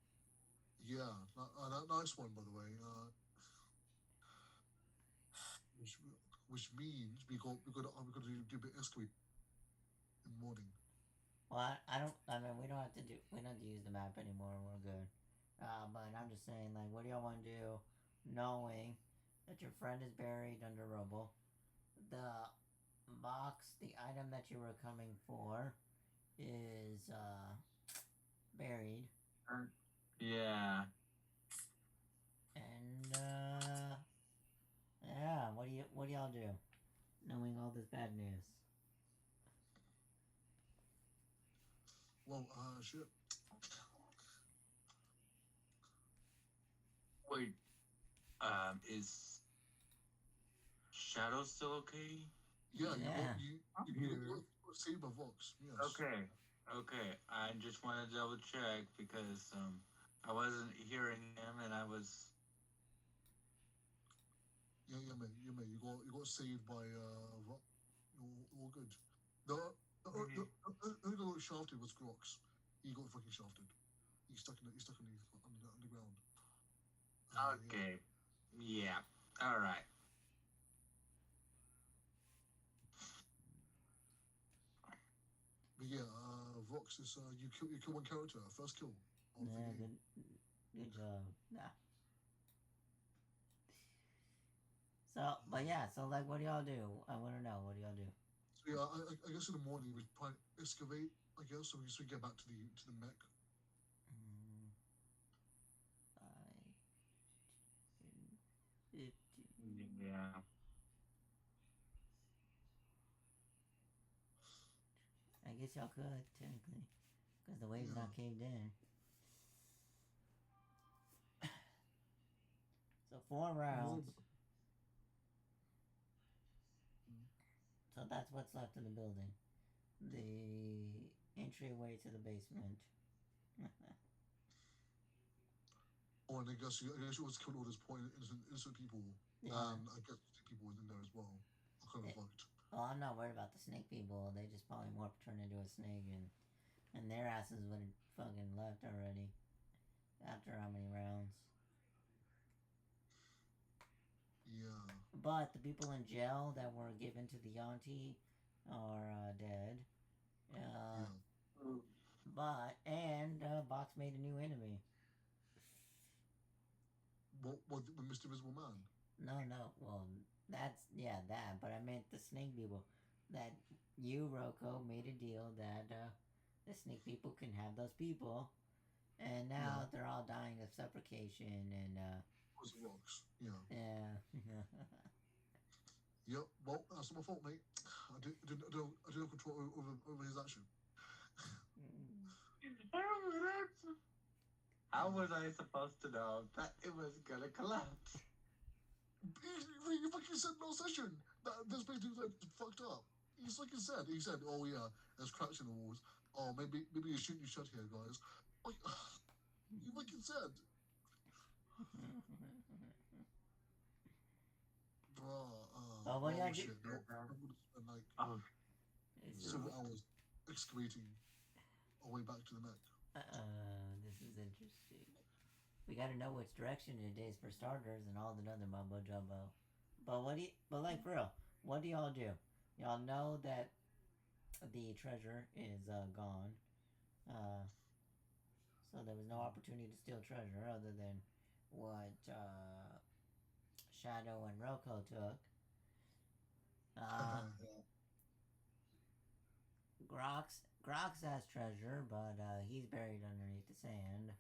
Yeah, nice one, by the way. Which means we got to do a bit escalate in the morning. Well, we don't have to use the map anymore. We're good. But I'm just saying, like, what do y'all want to do, knowing that your friend is buried under rubble? The box, the item that you were coming for, is buried. Yeah. And yeah, what do y'all do, knowing all this bad news? Well, shit. Wait, is Shadow still okay? Yeah. Yeah. You Saved by Vox. Yes. Okay. I just want to double check because I wasn't hearing him, and I was. Yeah, mate. You got saved by Vox. You're all good. The only guy who got shafted was Grox. He got fucking shafted. He's stuck underground. Yeah. Okay. Yeah. All right. But yeah, Vox is you kill one character, first kill of the Yeah, game. good job. Nah. So, but yeah, so like, what do y'all do? I want to know, what do y'all do? So yeah, I guess in the morning we try and excavate. I guess so we get back to the mech. Mm, 5, 10, 15. Yeah. I guess y'all could, technically. Because the wave's Yeah. not caved in. So 4 rounds. So that's what's left of the building. The entryway to the basement. Oh, and I guess you always killed all those poor innocent people. Yeah. And I guess people within there as well. I kind of fucked. Well, I'm not worried about the snake people. They just probably morph turned into a snake and their asses would have fucking left already. After how many rounds? Yeah. But the people in jail that were given to the auntie are dead. Yeah. But Box made a new enemy. What the Mr. Invisible Man? No. Well, that's that. But I meant the snake people. That you, Rocco, made a deal that the snake people can have those people, and now they're all dying of suffocation and. Was it Rocks? Yeah. Yeah. Yep. Well, that's not my fault, mate. I didn't have control over his action. How was I supposed to know that it was gonna collapse? You fucking said no session. This basically like fucked up. He's like he said, oh yeah, there's cracks in the walls. Oh, maybe you shouldn't shut here, guys. Like, you fucking said. Oh, what do y'all do? Shit. No, I'm gonna spend like several hours excavating our way back to the mech. This is interesting. We gotta know which direction it is for starters and all the other mumbo jumbo. But like for real, what do y'all do? Y'all know that the treasure is gone. So there was no opportunity to steal treasure other than what Shadow and Roko took. Grox has treasure, but he's buried underneath the sand.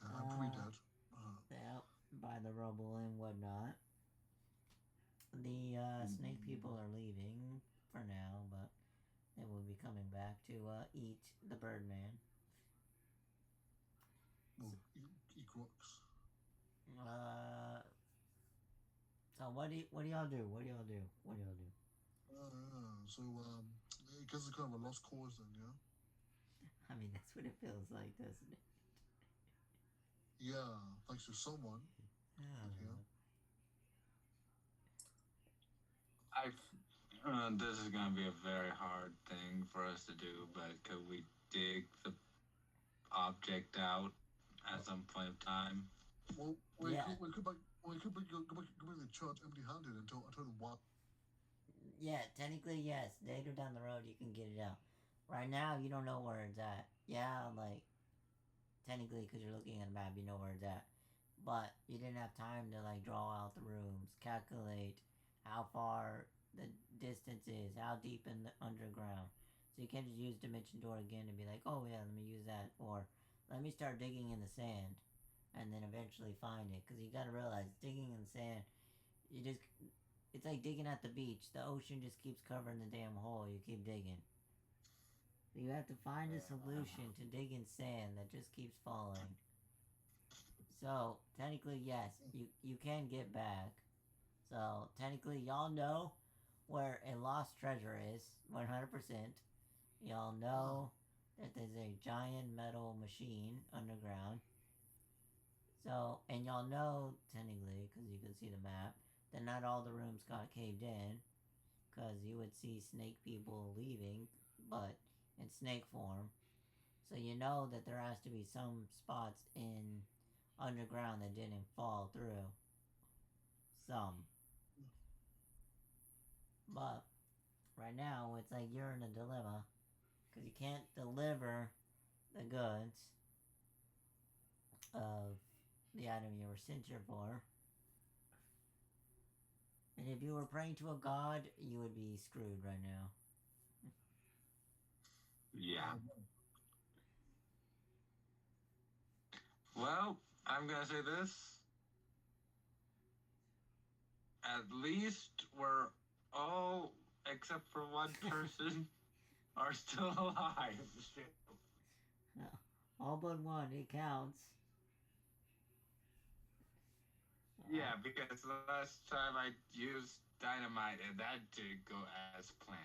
I'm probably dead. Yep, by the rubble and whatnot. The snake people are leaving for now, but they will be coming back to eat the Birdman. Well, eat Grox. So what do y'all do? So I guess it's kind of a lost cause then, yeah. I mean, that's what it feels like, doesn't it? Yeah, thanks to someone. This is gonna be a very hard thing for us to do, but could we dig the object out at some point of time? Well, we could go back to the church empty-handed and tell them what. Yeah, technically yes. Later down the road, you can get it out. Right now, you don't know where it's at. Yeah, like technically, because you're looking at a map, you know where it's at. But you didn't have time to like draw out the rooms, calculate how far the distance is, how deep in the underground. So you can't just use Dimension Door again and be like, oh yeah, let me use that, or let me start digging in the sand, and then eventually find it. Because you got to realize, digging in the sand, it's like digging at the beach. The ocean just keeps covering the damn hole. You keep digging. So you have to find a solution to dig in sand that just keeps falling. So technically, yes, you can get back. So technically, y'all know where a lost treasure is, 100%. Y'all know that there's a giant metal machine underground. So, and y'all know, technically, because you can see the map, that not all the rooms got caved in, because you would see snake people leaving, but in snake form. So you know that there has to be some spots in underground that didn't fall through. Some. But right now, it's like you're in a dilemma, because you can't deliver the goods of the item you were sent here for. And if you were praying to a god, you would be screwed right now. Yeah. Well, I'm gonna say this. At least we're all, except for one person, are still alive. All but one, it counts. Yeah, because the last time I used dynamite and that didn't go as planned.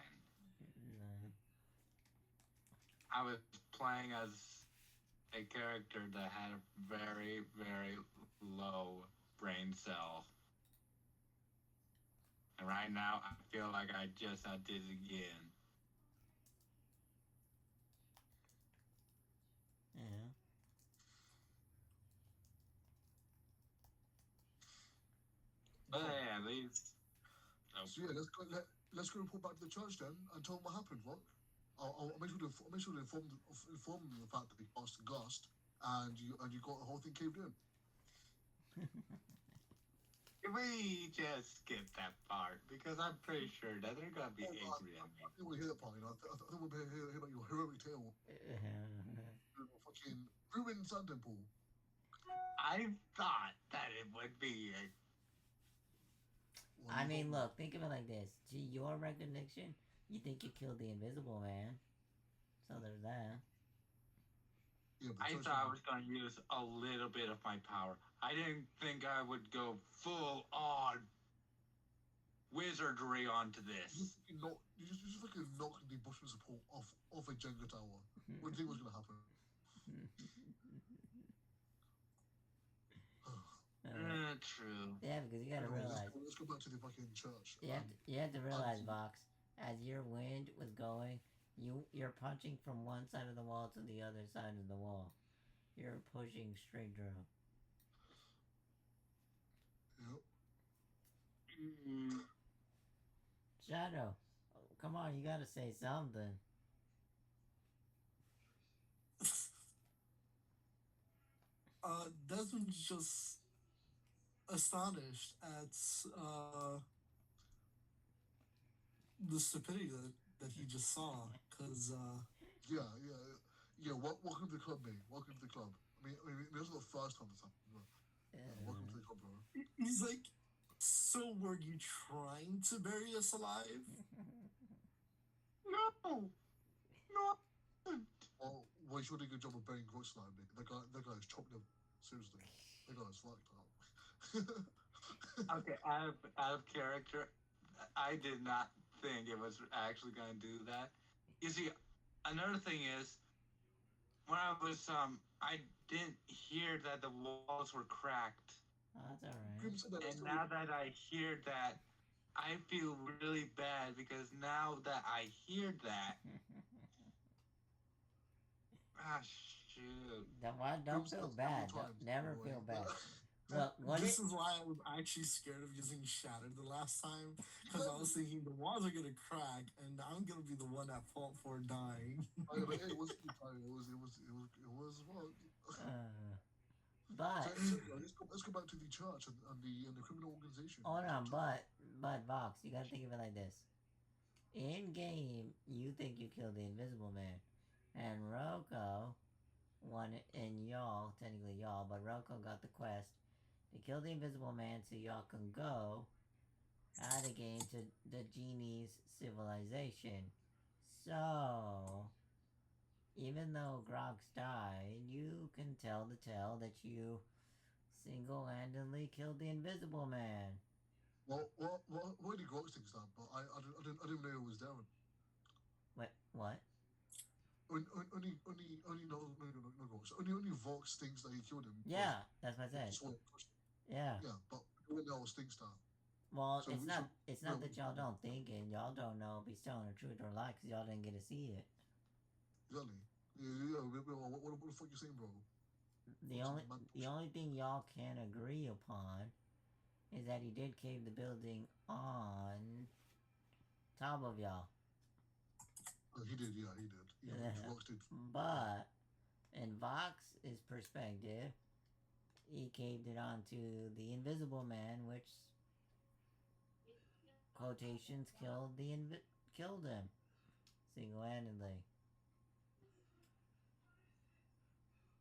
I was playing as a character that had a very, very low brain cell. And right now, I feel like I just did it again. Yeah. But yeah, at least. So yeah, let's go report back to the church then and tell them what happened, Rock. I'll make sure to inform them the fact that they passed the gust and you got the whole thing caved in. Can we just skip that part? Because I'm pretty sure that they're gonna be angry at me. I think we'll hear that part, you know. I think we'll hear about your heroic tale. Fucking ruined Sun Temple. I thought that it would be I mean, look, think of it like this. To your recognition, you think you killed the Invisible Man. So there's that. Yeah, I thought I was going to use a little bit of my power. I didn't think I would go full on wizardry onto this. You just fucking knocked the Bushman support off a Jenga tower. What do you think was going to happen? True. Yeah, because you gotta realize. Let's go back to the fucking church. You have to realize, Vox, as your wind was going, you're punching from one side of the wall to the other side of the wall. You're pushing straight through. Yep. Shadow, come on, you gotta say something. Desmond's just astonished at the stupidity that he just saw. Because yeah. Welcome to the club, mate. Welcome to the club. I mean, this is the first time this happened. Welcome to the club, bro. He's like, so were you trying to bury us alive? No. Well, you sure did a good job of burying Gross alive, mate. That guy's chopped him. Seriously, that guy's fucked up. Okay, out of character, I did not think it was actually going to do that. You see, another thing is, when I was I didn't hear that the walls were cracked. Oh, that's alright. And now that I hear that, I feel really bad because now that I hear that, shoot. Don't feel bad. Never feel bad. Look, this is why I was actually scared of using Shattered the last time, because I was thinking the walls are gonna crack and I'm gonna be the one at fault for dying. It was but let's go back to the church and the criminal organization. Hold on, but Vox, you gotta think of it like this. In game, you think you killed the Invisible Man, and Roko won it, and y'all, technically y'all, but Roko got the quest to kill the Invisible Man so y'all can go out of the game to the genie's civilization. So, even though Grox died, you can tell the tale that you single-handedly killed the Invisible Man. Well, he got things done, but I didn't know it was there. What? Only Grox. Only Vox thinks that he killed him because Yeah, that's what I he said. just wanted to push him. Yeah. Yeah, but no one else thinks that. Well, So, it's so not. It's not that y'all don't think it. Y'all don't know if he's telling the truth or lie because y'all didn't get to see it. exactly. What the fuck you saying, bro? The Fuck's only mad the bullshit. only thing y'all can agree upon is that he did cave the building on top of y'all. He did, yeah, he did. Vox did. But in Vox's perspective, he caved it onto the Invisible Man, which quotations killed him single-handedly.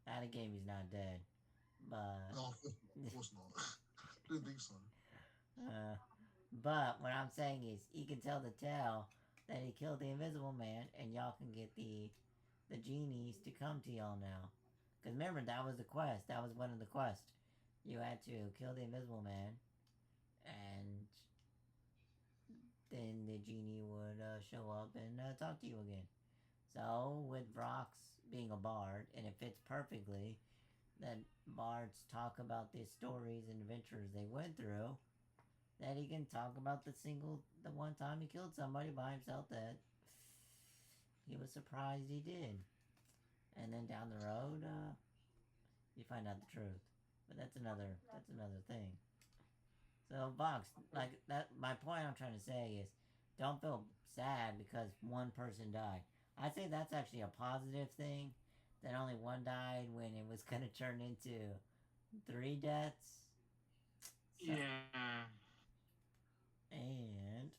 Out of game, he's not dead, but No, of course not. Didn't think so. uh, but what I'm saying is, he can tell the tale that he killed the Invisible Man, and y'all can get the genies to come to y'all now. Because remember, that was the quest. That was one of the quests. You had to kill the Invisible Man, and then the genie would show up and talk to you again. So, with Brox being a bard, and it fits perfectly that bards talk about the stories and adventures they went through, that he can talk about the one time he killed somebody by himself that he was surprised he did. And then down the road, you find out the truth. But that's another thing. So Vox, like that, my point I'm trying to say is, don't feel sad because one person died. I say that's actually a positive thing. That only one died when it was gonna turn into 3 deaths. So, Yeah. and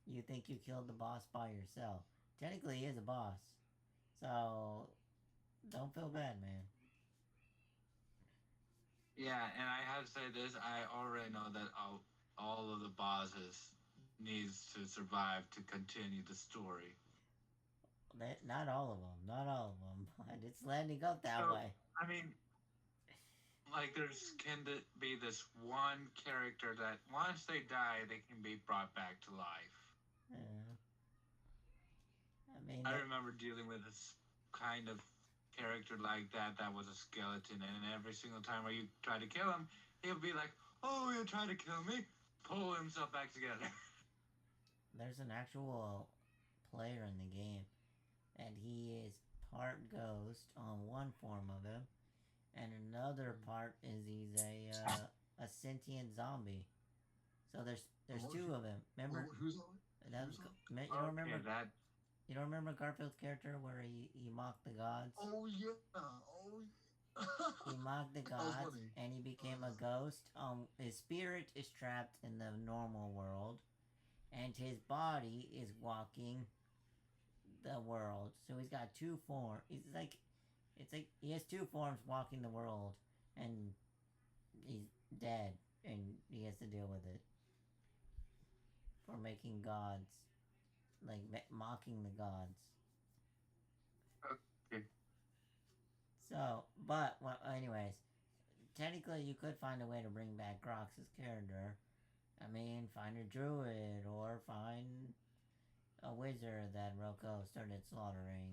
you think you killed the boss by yourself. Technically, he is a boss. So don't feel bad, man. Yeah, and I have to say this, I already know that all of the bosses needs to survive to continue the story. Not all of them. Not all of them. But it's landing up that So, way. I mean, like there's be this one character that once they die, they can be brought back to life. Yeah. I mean, I remember dealing with this kind of character like that was a skeleton, and every single time where you try to kill him, he'll be like, "Oh, you try to kill me," pull himself back together. there's an actual player in the game, and he is part ghost on one form of him, and another part is he's a sentient zombie. So there's two of them. Remember Who's that? that? Who's that? You don't remember? Okay, that You don't remember Garfield's character where he mocked the gods? Oh yeah. Oh. He mocked the That was gods, funny. and he became a ghost. His spirit is trapped in the normal world, and his body is walking the world. So he's got two forms. It's like he has two forms walking the world, and he's dead, and he has to deal with it for making gods, like mocking the gods. okay. So, but well, anyways, technically you could find a way to bring back Grox's character. I mean, find a druid or find a wizard that Roko started slaughtering.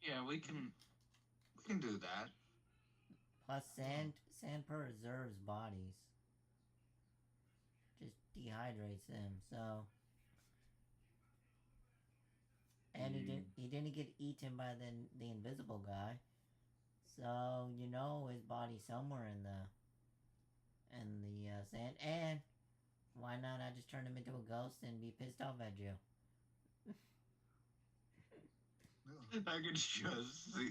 Yeah, we can do that. Plus sand preserves bodies, just dehydrates them. So, and he didn't get eaten by the invisible guy. So you know his body's somewhere in the sand. And why not? I just turn him into a ghost and be pissed off at you. Yeah. I could just see.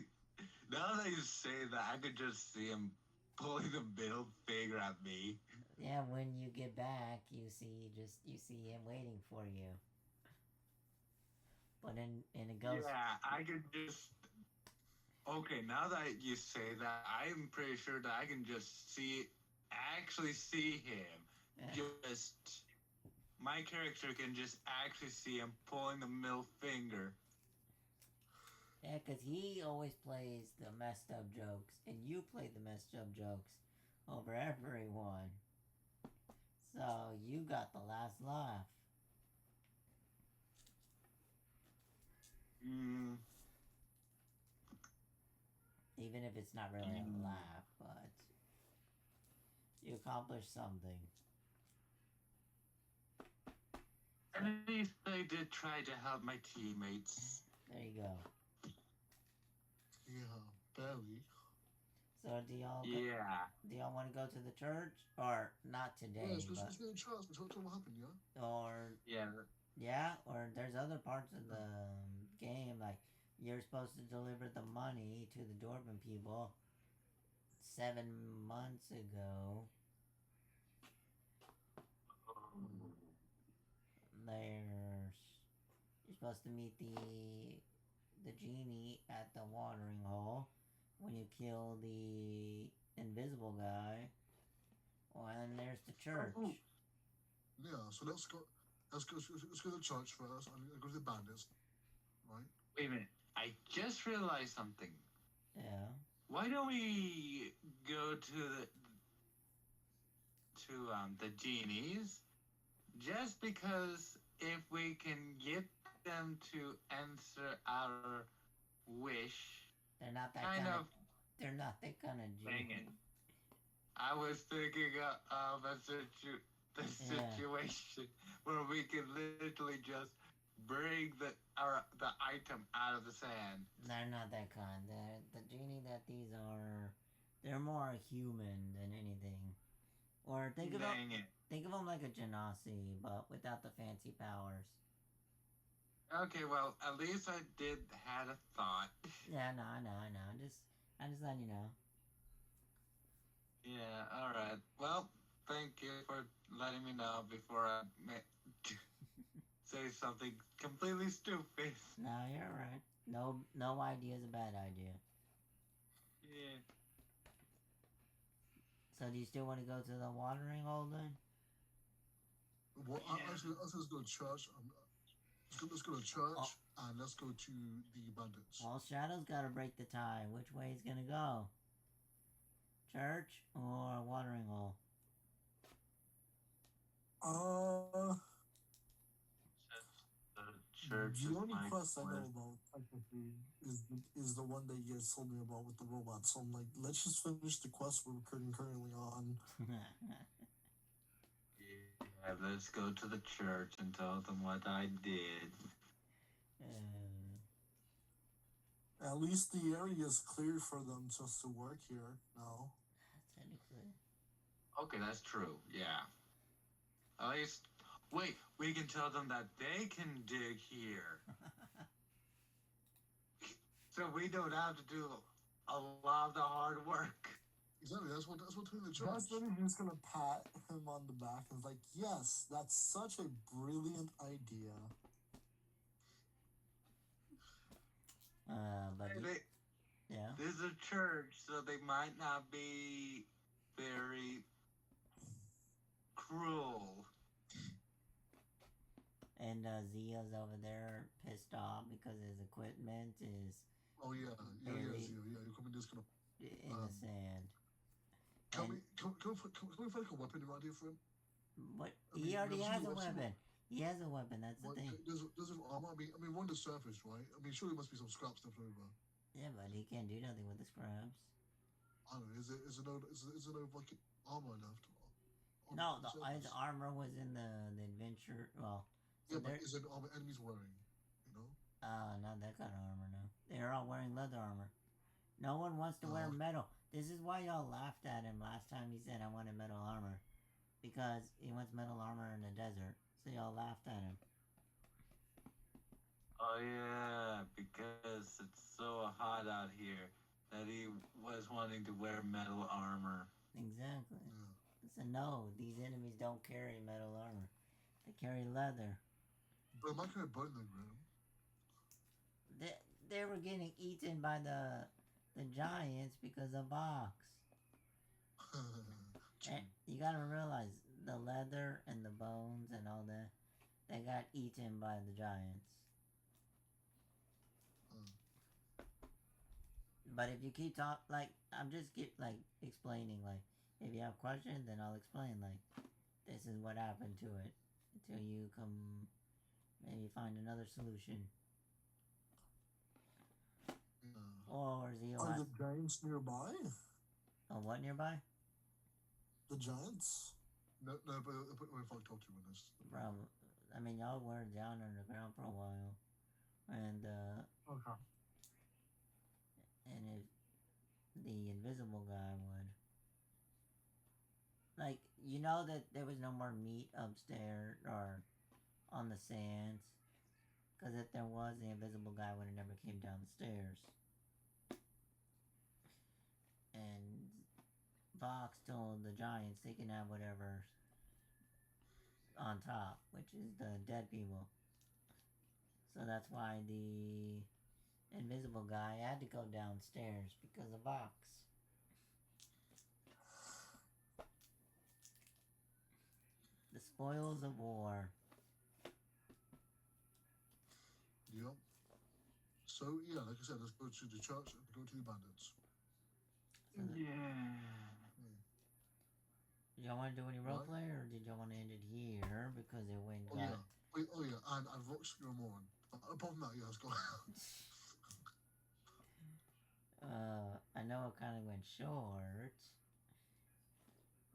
Now that you say that, I could just see him pulling the middle finger at me. Yeah, when you get back, you see him waiting for you. But in a ghost, Yeah, I could just. Okay, now that you say that, I'm pretty sure that I can just actually see him. Just. My character can just actually see him pulling the middle finger. yeah, because he always plays the messed up jokes, and you play the messed up jokes over everyone. So you got the last laugh. Mm, Even if it's not really a laugh, but you accomplished something. at least I did try to help my teammates. There you go. Yeah, barely. So do y'all Yeah. do y'all want to go to the church or not Yeah, today, it's but been a chance. We talked about what happened, yeah? or Yeah. or there's other parts of the game like you're supposed to deliver the money to the Dorban people 7 months ago. There's you're supposed to meet the genie at the watering hole when you kill the invisible guy. Well, and there's the church. Oh, yeah, so let's go. Let's go to the church first. And go to the bandits, right? Wait a minute. I just realized something. Yeah. Why don't we go to the genies? Just because if we can get them to answer our wish, They're not that kind of. They're not that kind of Dang genie. it. I was thinking of the Yeah. situation where we can literally just bring the item out of the sand. They're not that kind. The genie that these are, they're more human than anything. Or think of Dang it. them like a genasi, but without the fancy powers. Okay, well, at least I did had a thought. Yeah, no, I know. I'm just letting you know. Yeah, alright. Well, thank you for letting me know before I say something completely stupid. No, you're right. No idea is a bad idea. Yeah. So do you still want to go to the watering hole then? Well, Yeah. let's go to church. Let's go to church and let's go to the bandits. Well, Shadow's got to break the tie. Which way he's gonna go? Church or watering hole? The church The is only my quest I know quest. about technically is the one that you guys told me about with the robot. So I'm like, let's just finish the quest we're currently on. Yeah, let's go to the church and tell them what I did. At least the area is clear for them just to work here now. Technically. Okay, that's true. Yeah. At least, wait, we can tell them that they can dig here. So we don't have to do a lot of the hard work. Exactly. That's what doing the church. That's when he's gonna pat him on the back and like, yes, that's such a brilliant idea. But yeah. This is a church, so they might not be very cruel. And Zia's over there pissed off because his equipment is Oh yeah, Very- You're coming just gonna. in the sand. Can And- we find a weapon around here for him? What? I mean, He already we've has seen- a we've seen- weapon. He has a weapon. That's the What, thing. does it armor? I mean, we're on the surface, right? I mean, surely there must be some scraps left over. Yeah, but he can't do nothing with the scrubs. I don't know. Is there no like armor left? on No, the his surface? armor was in the adventure. Well, so Yeah, but they're is it armor enemies wearing? You know. not that kind of armor. No, they're all wearing leather armor. No one wants to wear metal. This is why y'all laughed at him last time he said I wanted metal armor, because he wants metal armor in the desert. So y'all laughed at him. Oh yeah, because it's so hot out here that he was wanting to wear metal armor. Exactly. Yeah. So no, these enemies don't carry metal armor. They carry leather. But am I gonna burn the Grimm? They were getting eaten by the giants because of Box. And you gotta realize the leather and the bones and all that, they got eaten by the giants. But if you keep I'm just explaining, like, if you have questions, then I'll explain, like, this is what happened to it until you come maybe find another solution. Yeah. Or is he Are the giants nearby? Oh, what nearby? The giants? No, but when I talk to you on this. Bro, I mean, y'all were down underground for a while. And Okay. if the invisible guy would. Like, you know that there was no more meat upstairs or on the sands? Because if there was, the invisible guy would have never came down the stairs. And Vox told the giants they can have whatever on top, which is the dead people. So that's why the invisible guy had to go downstairs because of Vox. The spoils of war. Yep. So yeah, like I said, let's go to the church and go to the bandits. Yeah. Did y'all want to do any What? roleplay, or did y'all want to end it here because it went Oh yeah. Wait, oh yeah, and Vox you're more on. Apart from that, yeah, let's go. I know it kind of went short.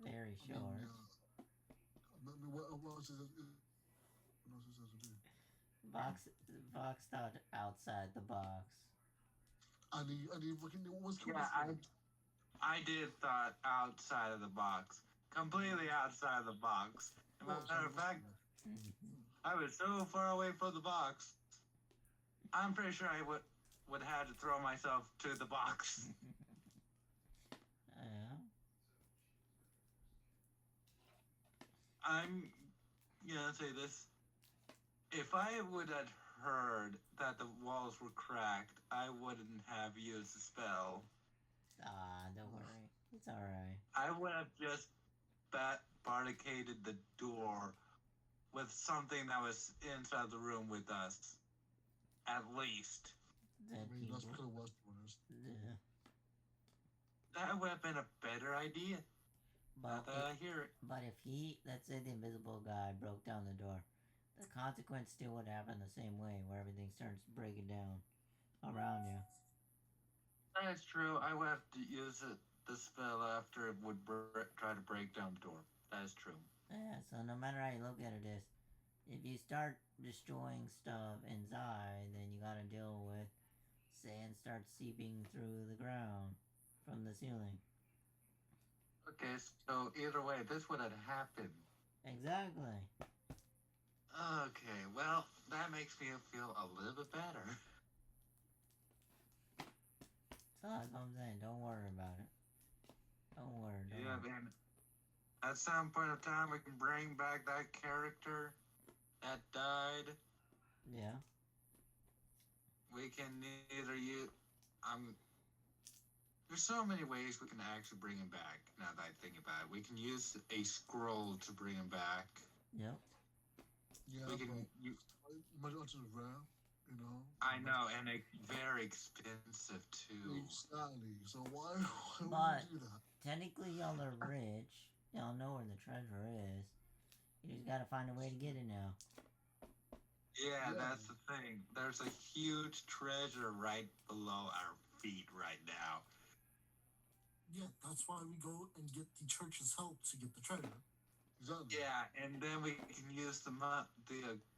Very short. What else is it? What else is there to do? Vox thought outside the box. And he fucking was Yeah, I did thought outside of the box. Completely outside of the box. As a matter of fact, I was so far away from the box. I'm pretty sure I would have to throw myself to the box. Yeah. I'm gonna say this. If I would have heard that the walls were cracked, I wouldn't have used the spell. Don't worry. It's alright. I would have just barricaded the door with something that was inside the room with us. At least. Dead that's people. kind of worse, to be honest. Yeah. That would have been a better idea. Now that I hear it. But if let's say the invisible guy broke down the door, the consequence still would happen the same way, where everything starts breaking down around you. That's true. I would have to use the spell after it would try to break down the door. That is true. Yeah, so no matter how you look at it is, if you start destroying stuff inside, then you gotta deal with sand starts seeping through the ground from the ceiling. Okay, so either way, this would have happened. Exactly. Okay, well, that makes me feel a little bit better. So that's what I'm saying. Don't worry about it. Don't worry. Yeah, man. At some point of time, we can bring back that character that died. Yeah. We can either use... There's so many ways we can actually bring him back, now that I think about it. We can use a scroll to bring him back. Yep. Yeah, we can... Much rare, you know. I know, and it's very expensive, too. Exactly. So why would you do that? Technically, y'all are rich. Y'all know where the treasure is. You just gotta find a way to get it now. Yeah, that's the thing. There's a huge treasure right below our feet right now. Yeah, that's why we go and get the church's help to get the treasure. Exactly. Yeah, and then we can use the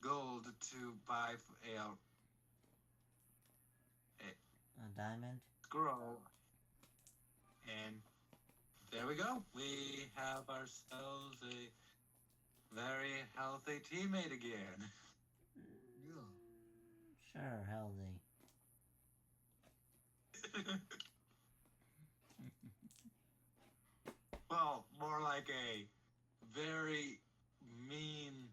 gold to buy A diamond? scroll. And there we go. We have ourselves a very healthy teammate again. Yeah. Sure, healthy. Well, more like a very mean,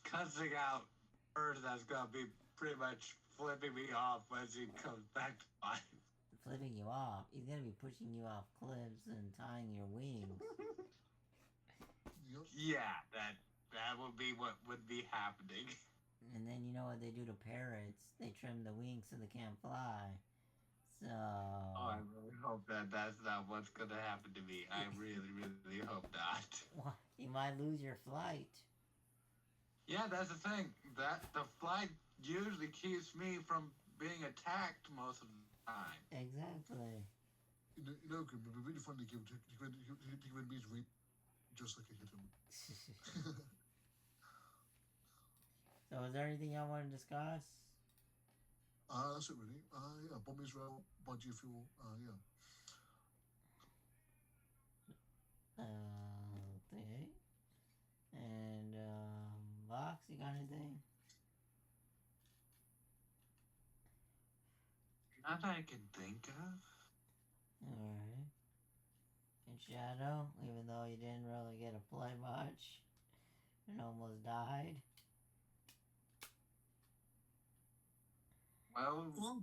cussing out bird that's gonna be pretty much flipping me off as he comes back to life. Flipping you off. He's gonna be pushing you off cliffs and tying your wings. Yep. Yeah, that would be what would be happening. And then you know what they do to parrots? They trim the wings so they can't fly. So... Oh, I really hope hope that that's not what's gonna happen to me. I really, really hope not. What? You might lose your flight. Yeah, that's the thing. That the flight usually keeps me from being attacked most of the time. Exactly. You know, Grimm, it'd be really fun to give me read just like I hit him. So, is there anything y'all want to discuss? That's it really. Yeah, bomb Israel, budgie fuel. Yeah. Okay. And, Vox, you got anything? Not that I can think of. Alright. And Shadow, even though you didn't really get to play much and almost died. Well,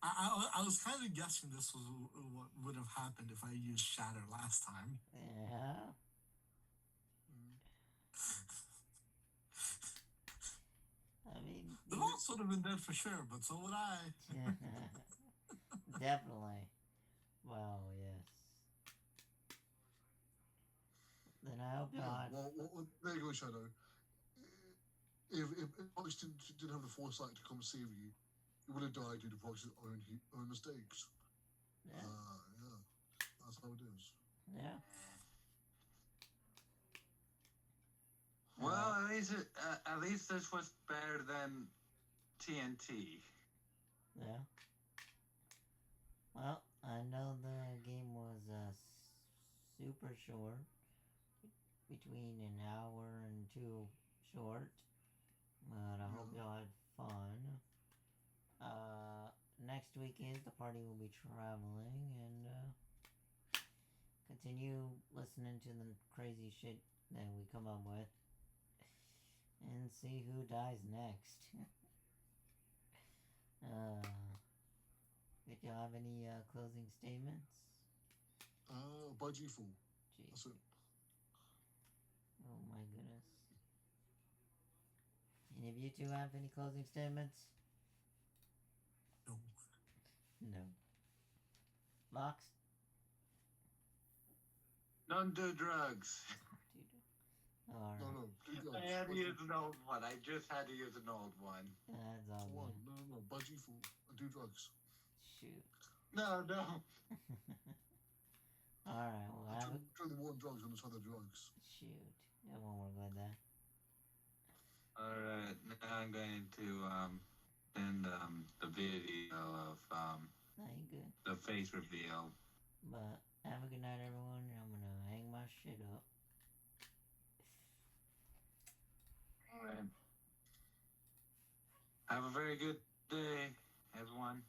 I was kind of guessing this was what would have happened if I used Shatter last time. Yeah. I mean, The boss would have been dead for sure, but so would I. definitely. Well, yes. Then I hope not. Well, there you go, Shadow. If Fox didn't have the foresight to come save you, he would have died due to Fox's own mistakes. Yeah. Yeah, that's how it is. Yeah. well, at least this was better than TNT. Yeah. Well, I know the game was super short, between an hour and two short, but I hope y'all had fun. Next weekend the party will be traveling, and continue listening to the crazy shit that we come up with, and see who dies next. Did y'all have any closing statements? Budgie full. Jeez. That's it. Oh my goodness. Any of you two have any closing statements? No. No. Vox? Don't do drugs. Alright. No, do drugs. I had to use an old one. I just had to use an old one. That's all One. good. No. Budgie full. Do drugs. Shoot. No. Alright, well, have a... Try the war on drugs and try the drugs. Shoot. It won't work like that. Alright, now I'm going to send the video of No, you good. the face reveal. But have a good night, everyone. I'm gonna hang my shit up. Alright. Have a very good day, everyone.